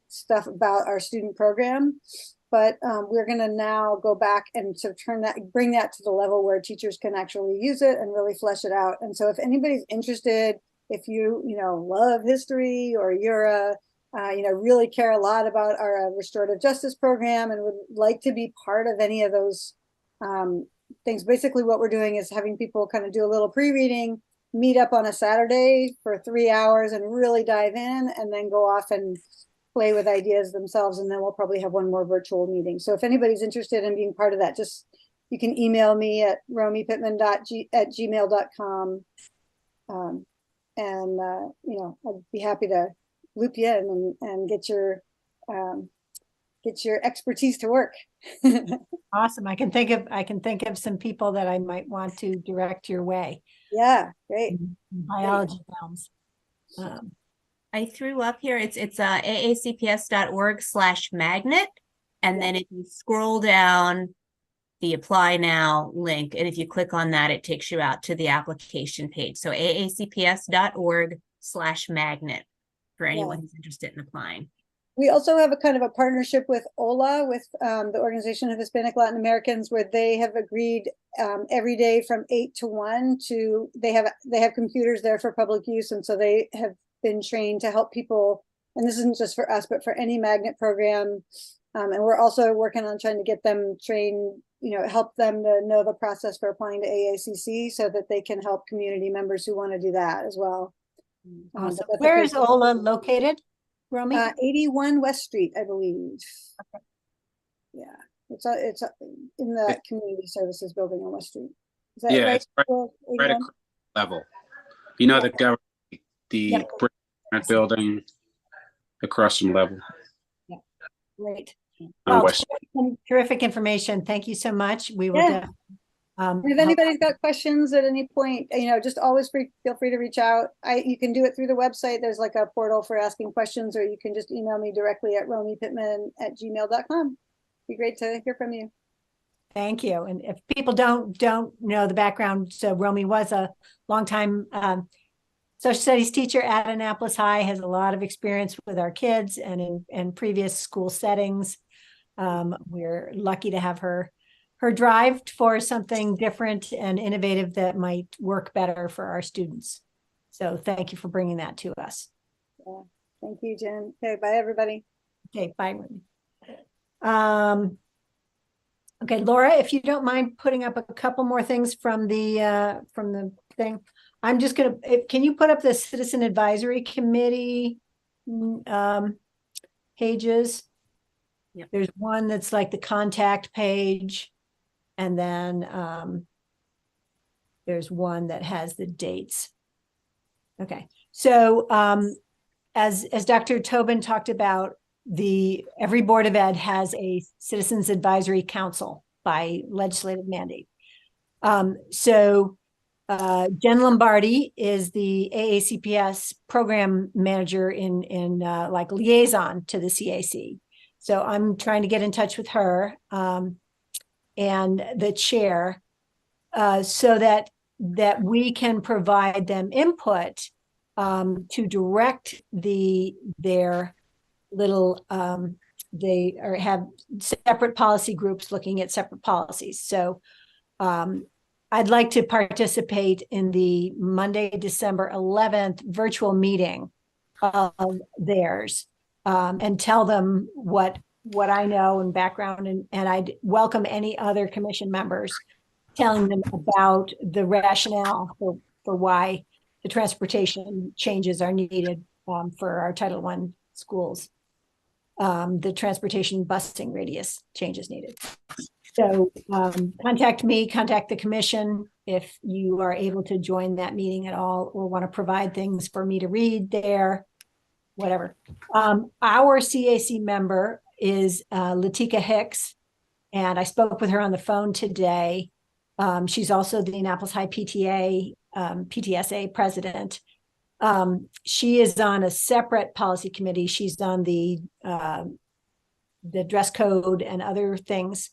stuff about our student program, but we're going to now go back and sort of bring that to the level where teachers can actually use it and really flesh it out. And so if anybody's interested, if you love history or you're really care a lot about our restorative justice program and would like to be part of any of those things, basically what we're doing is having people kind of do a little pre-reading, meet up on a Saturday for 3 hours and really dive in, and then go off and play with ideas themselves. And then we'll probably have one more virtual meeting. So if anybody's interested in being part of that, you can email me at romipittman@gmail.com. I'd be happy to loop you in and get your expertise to work. Awesome. I can think of some people that I might want to direct your way. Yeah, great. Biology realms. I threw up here. It's aacps.org/magnet. And then if you scroll down the apply now link, and if you click on that, it takes you out to the application page. So aacps.org/magnet for anyone who's interested in applying. We also have a kind of a partnership with OLA, with the Organization of Hispanic Latin Americans, where they have agreed every day from 8 to 1 they have computers there for public use. And so they have been trained to help people. And this isn't just for us, but for any magnet program. And we're also working on trying to get them trained, help them to know the process for applying to AACC so that they can help community members who want to do that as well. Awesome. Where is OLA located, Romy? 81 West Street, I believe. Okay. Yeah, it's in the community services building on West Street. Is that right? It's right across level. The government, the building across from level. Yeah, great. West. Terrific information. Thank you so much. We will. If anybody's got questions at any point, just always feel free to reach out. You can do it through the website. There's like a portal for asking questions, or you can just email me directly at romipittman@gmail.com. Be great to hear from you. Thank you. And if people don't know the background, so Romy was a longtime social studies teacher at Annapolis High, has a lot of experience with our kids and in previous school settings. We're lucky to have her drive for something different and innovative that might work better for our students. So thank you for bringing that to us. Yeah. Thank you, Jen. Okay, bye everybody. Okay, bye. Okay, Laura, if you don't mind putting up a couple more things from the thing. I'm just gonna, can you put up the Citizen Advisory Committee pages? Yep. There's one that's like the contact page. And then there's one that has the dates. Okay, so as Dr. Tobin talked about, every Board of Ed has a Citizens Advisory Council by legislative mandate. So Jen Lombardi is the AACPS program manager in like liaison to the CAC. So I'm trying to get in touch with her. And the chair, so that we can provide them input to direct their little, have separate policy groups looking at separate policies. So I'd like to participate in the Monday, December 11th virtual meeting of theirs, and tell them what I know and background, and I'd welcome any other commission members telling them about the rationale for why the transportation changes are needed for our Title I schools. The transportation busing radius changes needed. So contact me, contact the commission if you are able to join that meeting at all or want to provide things for me to read there, whatever. Our CAC member is Latika Hicks, and I spoke with her on the phone today. She's also the Annapolis High PTA, PTSA president. She is on a separate policy committee. She's on the dress code and other things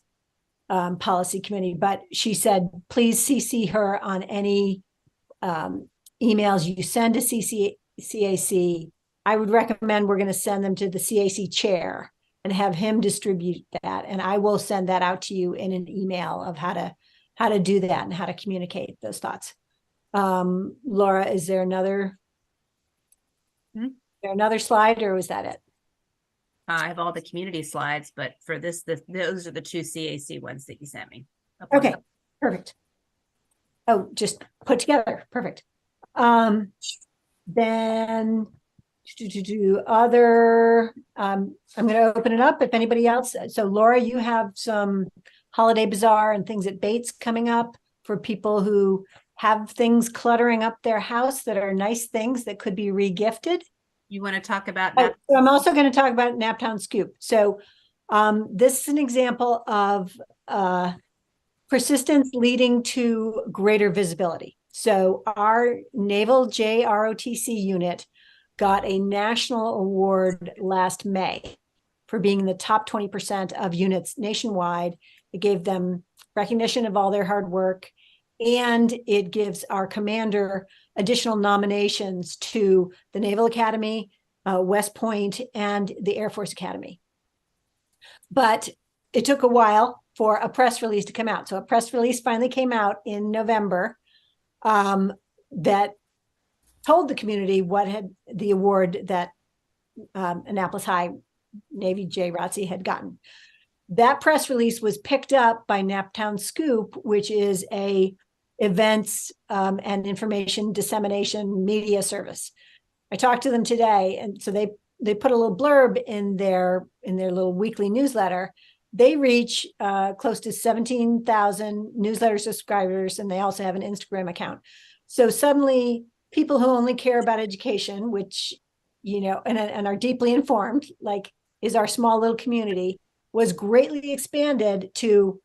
policy committee, but she said, please CC her on any emails you send to CAC. I would recommend we're going to send them to the CAC chair and have him distribute that. And I will send that out to you in an email of how to do that and how to communicate those thoughts. Laura, is there another slide, or was that it? I have all the community slides, but for this, those are the two CAC ones that you sent me. Okay, perfect. Oh, just put together. Perfect. Then other, I'm going to open it up if anybody else. So Laura, you have some holiday bazaar and things at Bates coming up for people who have things cluttering up their house that are nice things that could be re-gifted. You want to talk about Oh, that? so I'm also going to talk about Naptown Scoop. So this is an example of persistence leading to greater visibility. So our Naval JROTC unit got a national award last May for being in the top 20% of units nationwide. It gave them recognition of all their hard work, and it gives our commander additional nominations to the Naval Academy, West Point, and the Air Force Academy. But it took a while for a press release to come out. So a press release finally came out in November that told the community what had the award that Annapolis High Navy JROTC had gotten. That press release was picked up by Naptown Scoop, which is a events and information dissemination media service. I talked to them today, and so they put a little blurb in their little weekly newsletter. They reach close to 17,000 newsletter subscribers, and they also have an Instagram account. So suddenly, people who only care about education, which and are deeply informed, like is our small little community, was greatly expanded to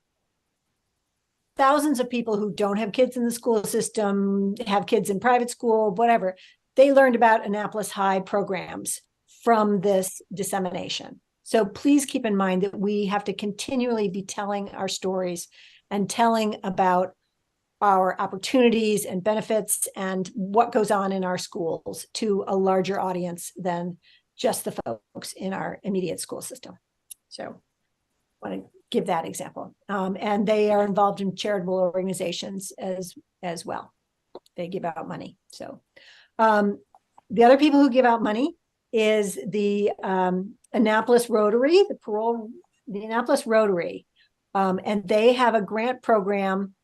thousands of people who don't have kids in the school system, have kids in private school, whatever. They learned about Annapolis High programs from this dissemination. So please keep in mind that we have to continually be telling our stories and telling about our opportunities and benefits and what goes on in our schools to a larger audience than just the folks in our immediate school system. So I want to give that example. And they are involved in charitable organizations as well. They give out money. So the other people who give out money is the Annapolis Rotary, the Annapolis Rotary. And they have a grant program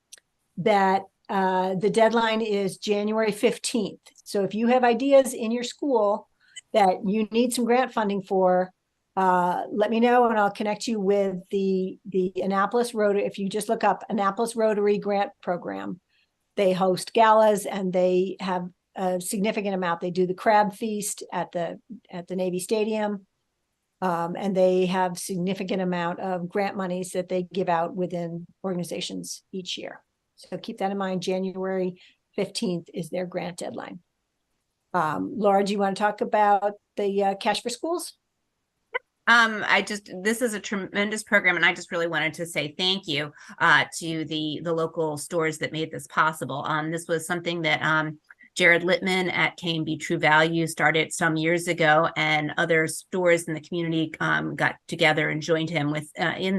that the deadline is January 15th. So if you have ideas in your school that you need some grant funding for, let me know and I'll connect you with the Annapolis Rotary. If you just look up Annapolis Rotary Grant Program, they host galas and they have a significant amount. They do the crab feast at the Navy Stadium, and they have significant amount of grant monies that they give out within organizations each year. So keep that in mind. January 15th is their grant deadline. Laura, do you want to talk about the Cash for Schools? This is a tremendous program, and I just really wanted to say thank you to the local stores that made this possible. This was something that Jared Littman at K&B True Value started some years ago, and other stores in the community got together and joined him with in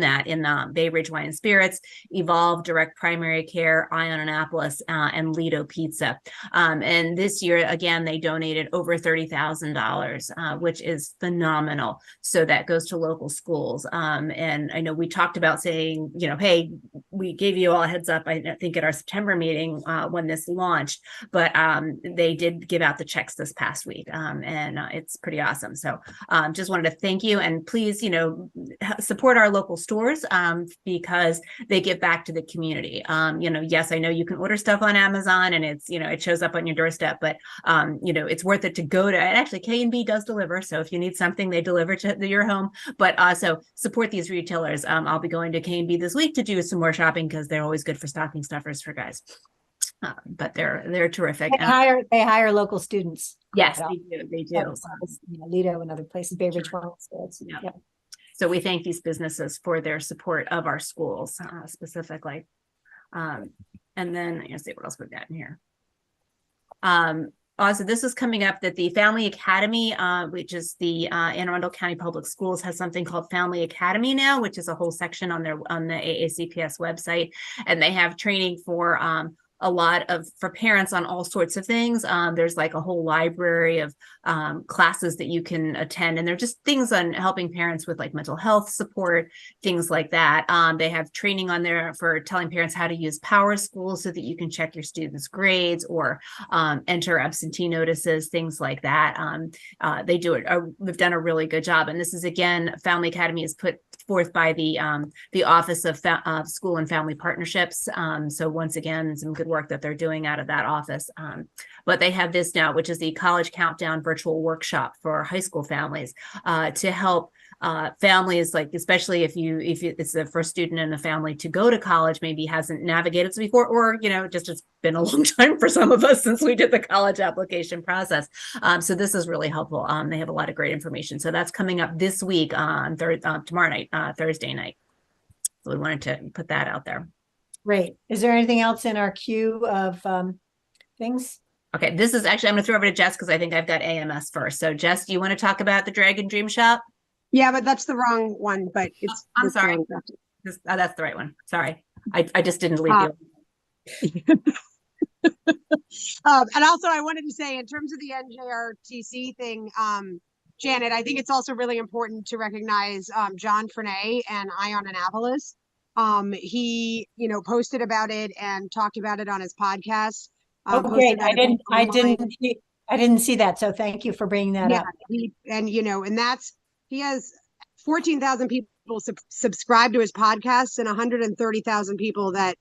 Bay Ridge Wine and Spirits, Evolve Direct Primary Care, Ion Annapolis, and Lido Pizza. And this year, again, they donated over $30,000, which is phenomenal. So that goes to local schools. And I know we talked about saying, hey, we gave you all a heads up, I think at our September meeting when this launched, but they did give out the checks this past week, and it's pretty awesome. So just wanted to thank you, and please, support our local stores because they give back to the community. Yes, I know you can order stuff on Amazon and it's, it shows up on your doorstep, but it's worth it to go to, and actually K&B does deliver. So if you need something, they deliver to your home, but also support these retailers. I'll be going to K&B this week to do some more shopping because they're always good for stocking stuffers for guys. But they're terrific. They hire local students. Yes, they do. Lido and other places, Bay Ridge Wine and Spirits. Yeah. So we thank these businesses for their support of our schools specifically. And then let's see what else we've got in here. Also, this is coming up that the Family Academy, which is the Anne Arundel County Public Schools, has something called Family Academy now, which is a whole section on the AACPS website, and they have training for a lot for parents on all sorts of things. There's like a whole library of classes that you can attend, and they're just things on helping parents with like mental health support, things like that. They have training on there for telling parents how to use PowerSchool so that you can check your students' grades or enter absentee notices, things like that. They do it. They've done a really good job. And this is, again, Family Academy is put forth by the Office of School and Family Partnerships. So once again, some good work that they're doing out of that office. But they have this now, which is the College Countdown virtual workshop for high school families to help families, like especially if it's the first student in the family to go to college, maybe hasn't navigated this before, or just it's been a long time for some of us since we did the college application process. So this is really helpful. They have a lot of great information. So that's coming up this week on tomorrow night, Thursday night. So we wanted to put that out there. Great. Is there anything else in our queue of things? Okay, this is actually, I'm going to throw over to Jess because I think I've got AMS first. So Jess, do you want to talk about the Dragon Dream Shop? Yeah, but that's the wrong one, but it's. I'm sorry. That's the right one. Sorry. I just didn't leave you. And also I wanted to say, in terms of the NJRTC thing, Janet, I think it's also really important to recognize John Frenaye and Ion Annapolis. He, posted about it and talked about it on his podcast. Great. I didn't see that. So thank you for bringing that up. He has 14,000 people subscribe to his podcast and 130,000 people that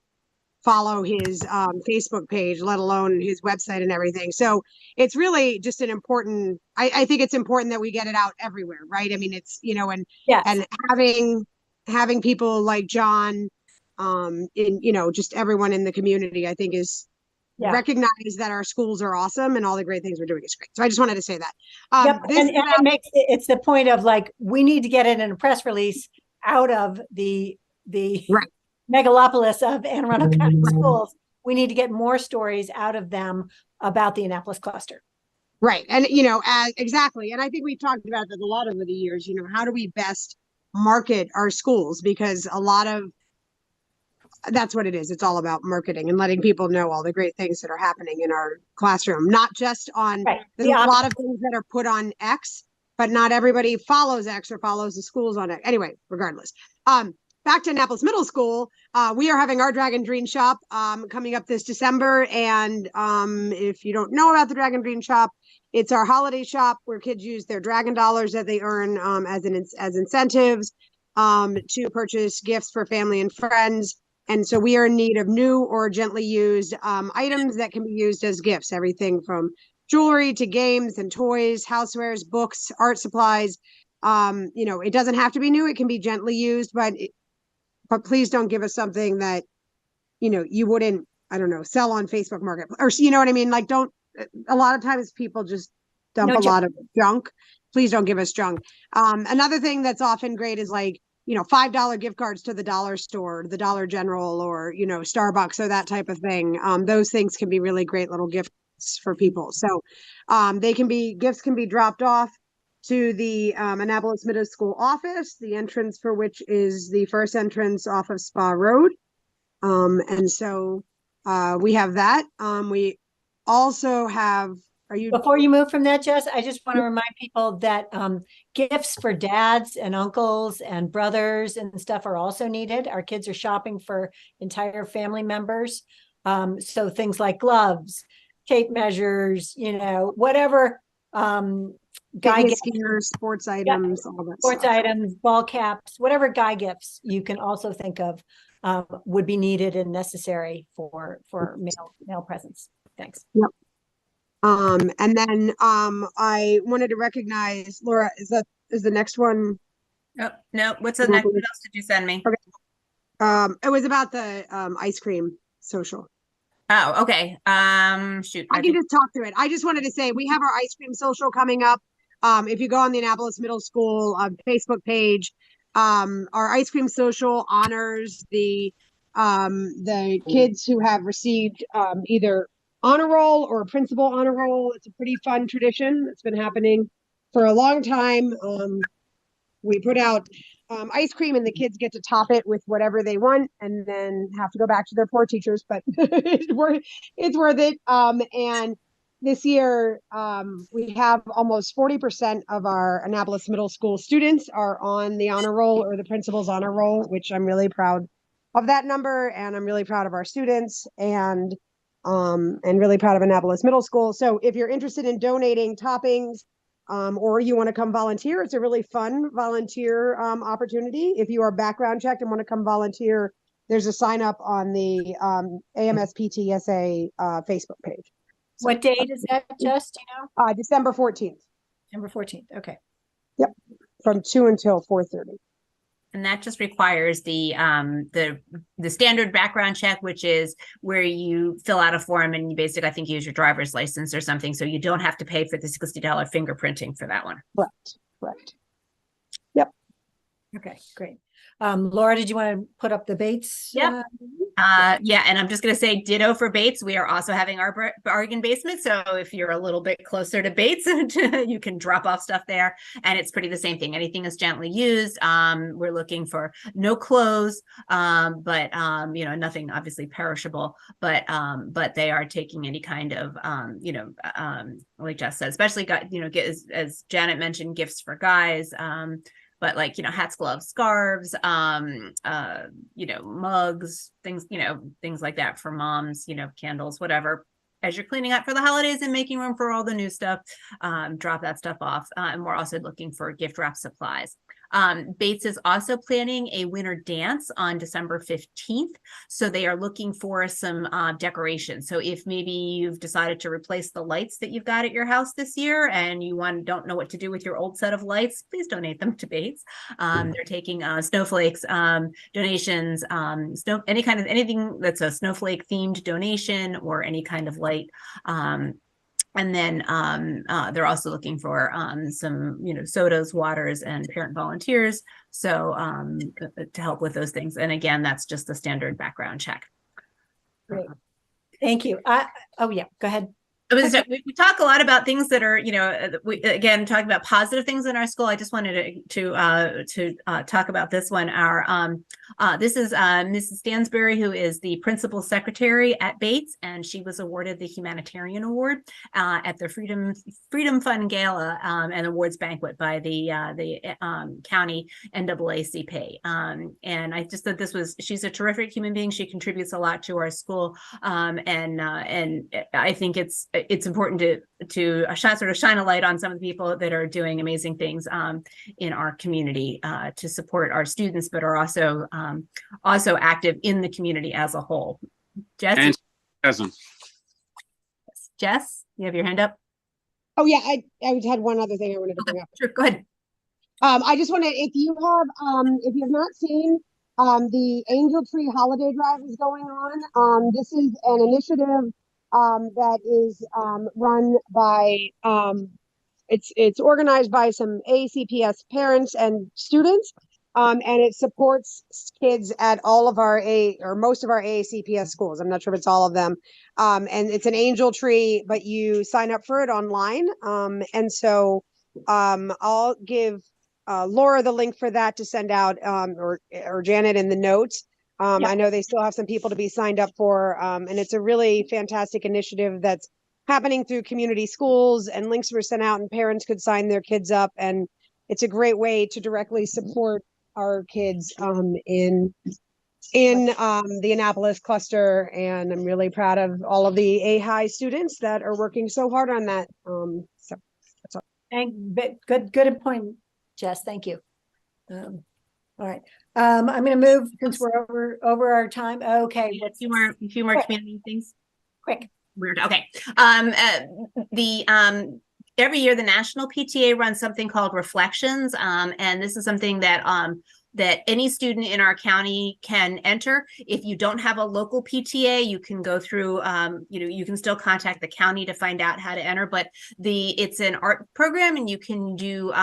follow his Facebook page, let alone his website and everything. So it's really just an important, I think it's important that we get it out everywhere, right? I mean, it's, and having people like John, just everyone in the community, I think recognize that our schools are awesome and all the great things we're doing is great. So I just wanted to say that. It's the point of like, we need to get it in a press release out of the megalopolis of Anne Arundel County schools. We need to get more stories out of them about the Annapolis cluster. Right. And, exactly. And I think we've talked about that a lot over the years, how do we best market our schools? Because that's what it is. It's all about marketing and letting people know all the great things that are happening in our classroom, not just on, there's a lot of things that are put on X, but not everybody follows X or follows the schools on it. Anyway, regardless. Back to Annapolis Middle School, we are having our Dragon Dream Shop coming up this December. And if you don't know about the Dragon Dream Shop, it's our holiday shop where kids use their Dragon dollars that they earn as incentives to purchase gifts for family and friends. And so we are in need of new or gently used items that can be used as gifts, everything from jewelry to games and toys, housewares, books, art supplies. It doesn't have to be new. It can be gently used, but please don't give us something that, you wouldn't, sell on Facebook Market, or, you know what I mean? Like, a lot of times people just dump a lot of junk. Please don't give us junk. Another thing that's often great is like, $5 gift cards to the dollar store, the Dollar General, or, Starbucks, or that type of thing. Those things can be really great little gift gifts for people. So gifts can be dropped off to the Annapolis Middle School office, the entrance for which is the first entrance off of Spa Road. And so we have that. We also have, Before you move from that, Jess, I just want to remind people that gifts for dads and uncles and brothers and stuff are also needed. Our kids are shopping for entire family members. So things like gloves, tape measures, whatever guy gifts, sports items, all that sports stuff. items, ball caps, whatever guy gifts you can also think of would be needed and necessary for male presence. Thanks. Yep. And then I wanted to recognize Laura. Is the next one? Oh, no. What's the next? What else did you send me? Okay. It was about the ice cream social. Oh, okay. Shoot. I can just talk through it. I just wanted to say we have our ice cream social coming up. If you go on the Annapolis Middle School Facebook page, our ice cream social honors the kids who have received either honor roll or a principal honor roll. It's a pretty fun tradition that's been happening for a long time. We put out ice cream and the kids get to top it with whatever they want and then have to go back to their poor teachers, but it's worth it. And this year, we have almost 40% of our Annapolis Middle School students are on the honor roll or the principal's honor roll, which I'm really proud of that number. And I'm really proud of our students and really proud of Annapolis Middle School. So if you're interested in donating toppings, or you want to come volunteer, it's a really fun volunteer opportunity. If you are background checked and want to come volunteer, there's a sign up on the AMSPTSA Facebook page. So, what date is that, Just, December 14th. December 14th. Okay. Yep. From 2 until 4:30. And that just requires the standard background check, which is where you fill out a form and you basically, I think, use your driver's license or something. So you don't have to pay for the $60 fingerprinting for that one. Right. Yep. Okay, great. Laura, did you want to put up the Bates? Yep. Yeah, and I'm just going to say ditto for Bates. We are also having our bargain basement. So if you're a little bit closer to Bates, you can drop off stuff there. And it's pretty the same thing. Anything is gently used. We're looking for no clothes, but nothing obviously perishable. But they are taking any kind of like Jess said, especially as Janet mentioned, gifts for guys. But like, hats, gloves, scarves, mugs, things like that for moms, candles, whatever. As you're cleaning up for the holidays and making room for all the new stuff, drop that stuff off. And we're also looking for gift wrap supplies. Bates is also planning a winter dance on December 15th. So they are looking for some decoration. So if maybe you've decided to replace the lights that you've got at your house this year and you don't know what to do with your old set of lights, please donate them to Bates. They're taking snowflakes, donations, anything that's a snowflake themed donation or any kind of light. And then they're also looking for some, sodas, waters, and parent volunteers. So to help with those things. And again, that's just the standard background check. Great. Thank you. Go ahead. We talk a lot about things that are, we again talking about positive things in our school. I just wanted to talk about this one. This is Mrs. Stansberry, who is the principal secretary at Bates, and she was awarded the Humanitarian Award at the Freedom Fund Gala and Awards Banquet by the county NAACP. And I just thought she's a terrific human being. She contributes a lot to our school, and I think it's important to shine a light on some of the people that are doing amazing things in our community to support our students, but are also active in the community as a whole. Jess? Jess, you have your hand up? Oh yeah, I had one other thing I wanted to bring up. Sure, go ahead. I just wanted, if you have not seen the Angel Tree Holiday Drive is going on. This is an initiative that is run by it's organized by some ACPS parents and students, And it supports kids at all of our or most of our AACPS schools. I'm not sure if it's all of them. And it's an angel tree, but you sign up for it online. And so I'll give Laura the link for that to send out, or Janet in the notes. I know they still have some people to be signed up for, and it's a really fantastic initiative that's happening through community schools, and links were sent out and parents could sign their kids up. And it's a great way to directly support our kids in the Annapolis cluster. And I'm really proud of all of the A-High students that are working so hard on that. So that's all. Good point, Jess. Thank you. All right. I'm going to move since we're over our time. Okay. A few more quick. community things. Quick. Weird. Okay. Every year the National PTA runs something called Reflections, and this is something that that any student in our county can enter. If you don't have a local PTA, you can go through, you can still contact the county to find out how to enter, but it's an art program, and you can do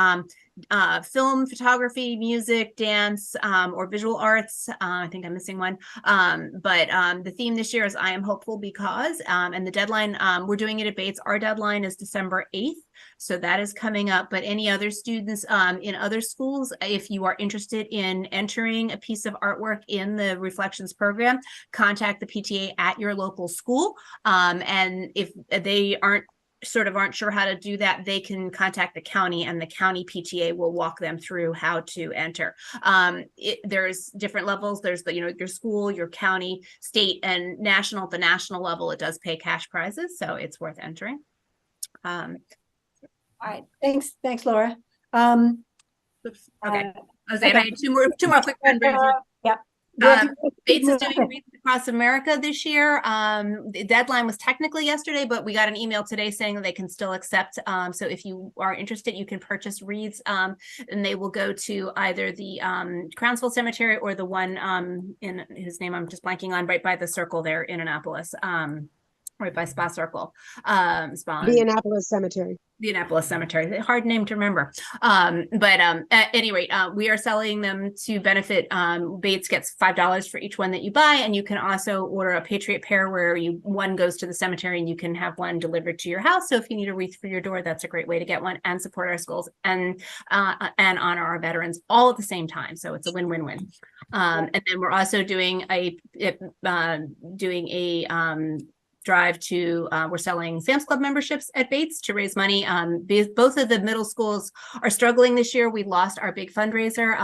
film, photography, music, dance, or visual arts. I think I'm missing one. But the theme this year is I Am Hopeful Because, and the deadline, we're doing it at Bates. Our deadline is December 8th. So that is coming up. But any other students in other schools, if you are interested in entering a piece of artwork in the Reflections program, contact the PTA at your local school. And if they aren't sure how to do that, they can contact the county, and the county PTA will walk them through how to enter. There's different levels. There's your school, your county, state, and national. At the national level, it does pay cash prizes, so it's worth entering. All right. Thanks, Laura. Oops. Okay. I was saying I had two more quick fundraisers. Yep. Bates is doing Wreaths Across America this year. The deadline was technically yesterday, but we got an email today saying that they can still accept. So if you are interested, you can purchase wreaths, and they will go to either the Crownsville Cemetery or the one in whose name I'm just blanking on, right by the circle there in Annapolis. Right by Spa Circle. The Annapolis Cemetery. The Annapolis Cemetery, hard name to remember. But at any rate, we are selling them to benefit. Bates gets $5 for each one that you buy, and you can also order a Patriot Pair where one goes to the cemetery and you can have one delivered to your house. So if you need a wreath for your door, that's a great way to get one and support our schools and honor our veterans all at the same time. So it's a win-win-win. And then we're also doing a drive to, we're selling Sam's Club memberships at Bates to raise money. Both of the middle schools are struggling this year. We lost our big fundraiser.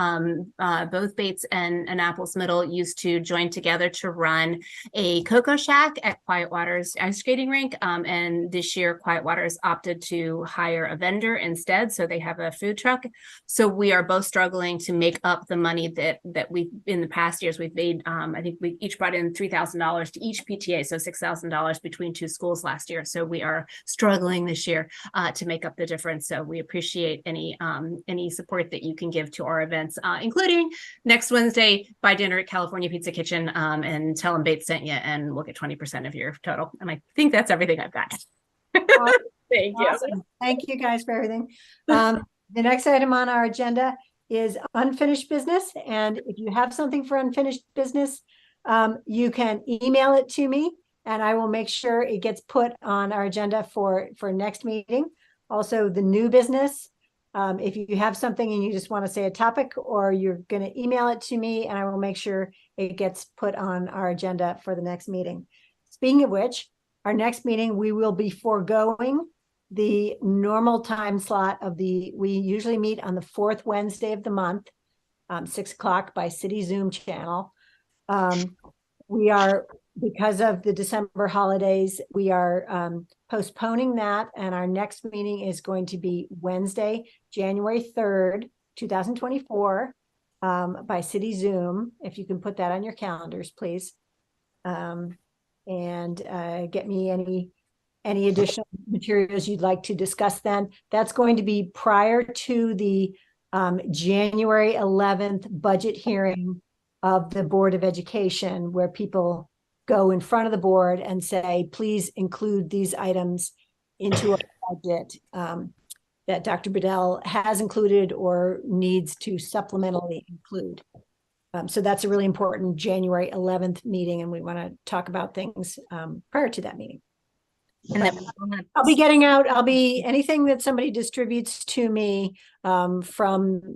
Both Bates and Annapolis Middle used to join together to run a Cocoa Shack at Quiet Waters ice skating rink. And this year, Quiet Waters opted to hire a vendor instead. So they have a food truck. So we are both struggling to make up the money that we've, in the past years, we've made. I think we each brought in $3,000 to each PTA. So $6,000 between two schools last year. So we are struggling this year to make up the difference. So we appreciate any support that you can give to our events, including next Wednesday, buy dinner at California Pizza Kitchen, and tell them Bates sent you, and we'll get 20% of your total. And I think that's everything I've got. Thank you. Awesome. Thank you guys for everything. The next item on our agenda is unfinished business. And if you have something for unfinished business, you can email it to me, and I will make sure it gets put on our agenda for next meeting. Also, the new business, if you have something and you just want to say a topic, or you're going to email it to me, and I will make sure it gets put on our agenda for the next meeting. Speaking of which, our next meeting, we will be foregoing the normal time slot we usually meet on the fourth Wednesday of the month, 6 o'clock by City Zoom channel. Because of the December holidays, we are postponing that, and our next meeting is going to be Wednesday, January 3rd, 2024, by City Zoom. If you can put that on your calendars, please. And get me any additional materials you'd like to discuss then. That's going to be prior to the January 11th budget hearing of the Board of Education, where people go in front of the board and say, please include these items into our budget. that Dr. Bedell has included or needs to supplementally include. So that's a really important January 11th meeting, and we want to talk about things prior to that meeting. And then I'll be getting out, anything that somebody distributes to me from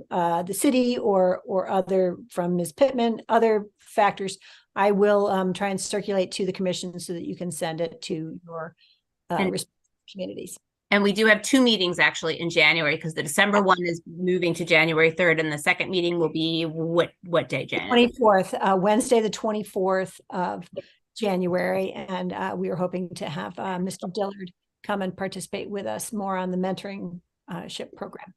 the city or other, from Ms. Pittman, other factors, I will try and circulate to the commission so that you can send it to your respective communities. And we do have 2 meetings actually in January, because the December one is moving to January 3rd, and the second meeting will be what day, January? 24th, Wednesday, the 24th of January. And we are hoping to have Mr. Dillard come and participate with us more on the mentoring ship program.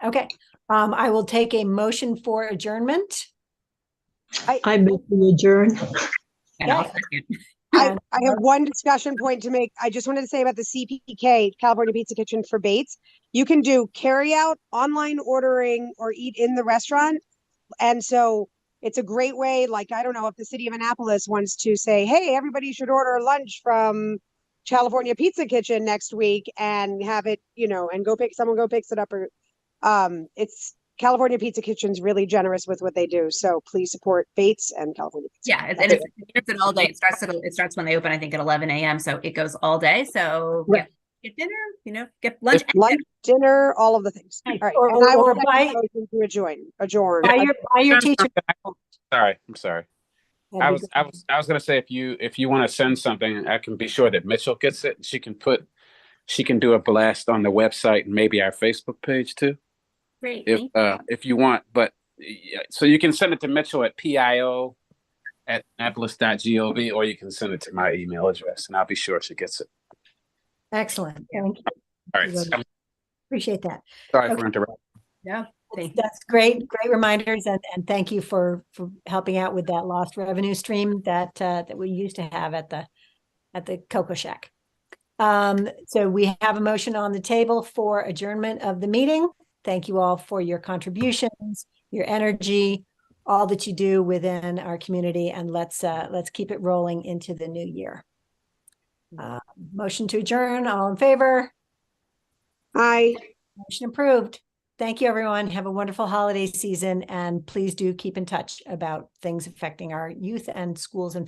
Okay, I will take a motion for adjournment. I move to adjourn. And I'll second. I have one discussion point to make. I just wanted to say about the CPK, California Pizza Kitchen for Bates. You can do carry out, online ordering, or eat in the restaurant. And so it's a great way, like, I don't know if the city of Annapolis wants to say, hey, everybody should order lunch from California Pizza Kitchen next week and have it, and someone go picks it up. Or it's California Pizza Kitchen's really generous with what they do. So please support Bates and California Pizza. Yeah, it's an all day. It starts when they open, I think, at 11 a.m. So it goes all day. So get dinner, get lunch. Lunch, dinner, all of the things. All right. And I will motion to adjourn. Buy your teacher. Sorry, I'm sorry. I was gonna say, if you want to send something, I can be sure that Mitchell gets it. She can do a blast on the website and maybe our Facebook page too. Great. If you want, but so you can send it to Mitchell at pio@annapolis.gov, or you can send it to my email address, and I'll be sure she gets it. Excellent. Thank you. All right. Appreciate that. Sorry for interrupting. Yeah. That's great reminders, and thank you for helping out with that lost revenue stream that we used to have at the Cocoa Shack. So we have a motion on the table for adjournment of the meeting. Thank you all for your contributions, your energy, all that you do within our community, and let's keep it rolling into the new year. Motion to adjourn. All in favor? Aye. Motion approved. Thank you, everyone. Have a wonderful holiday season, and please do keep in touch about things affecting our youth and schools and families.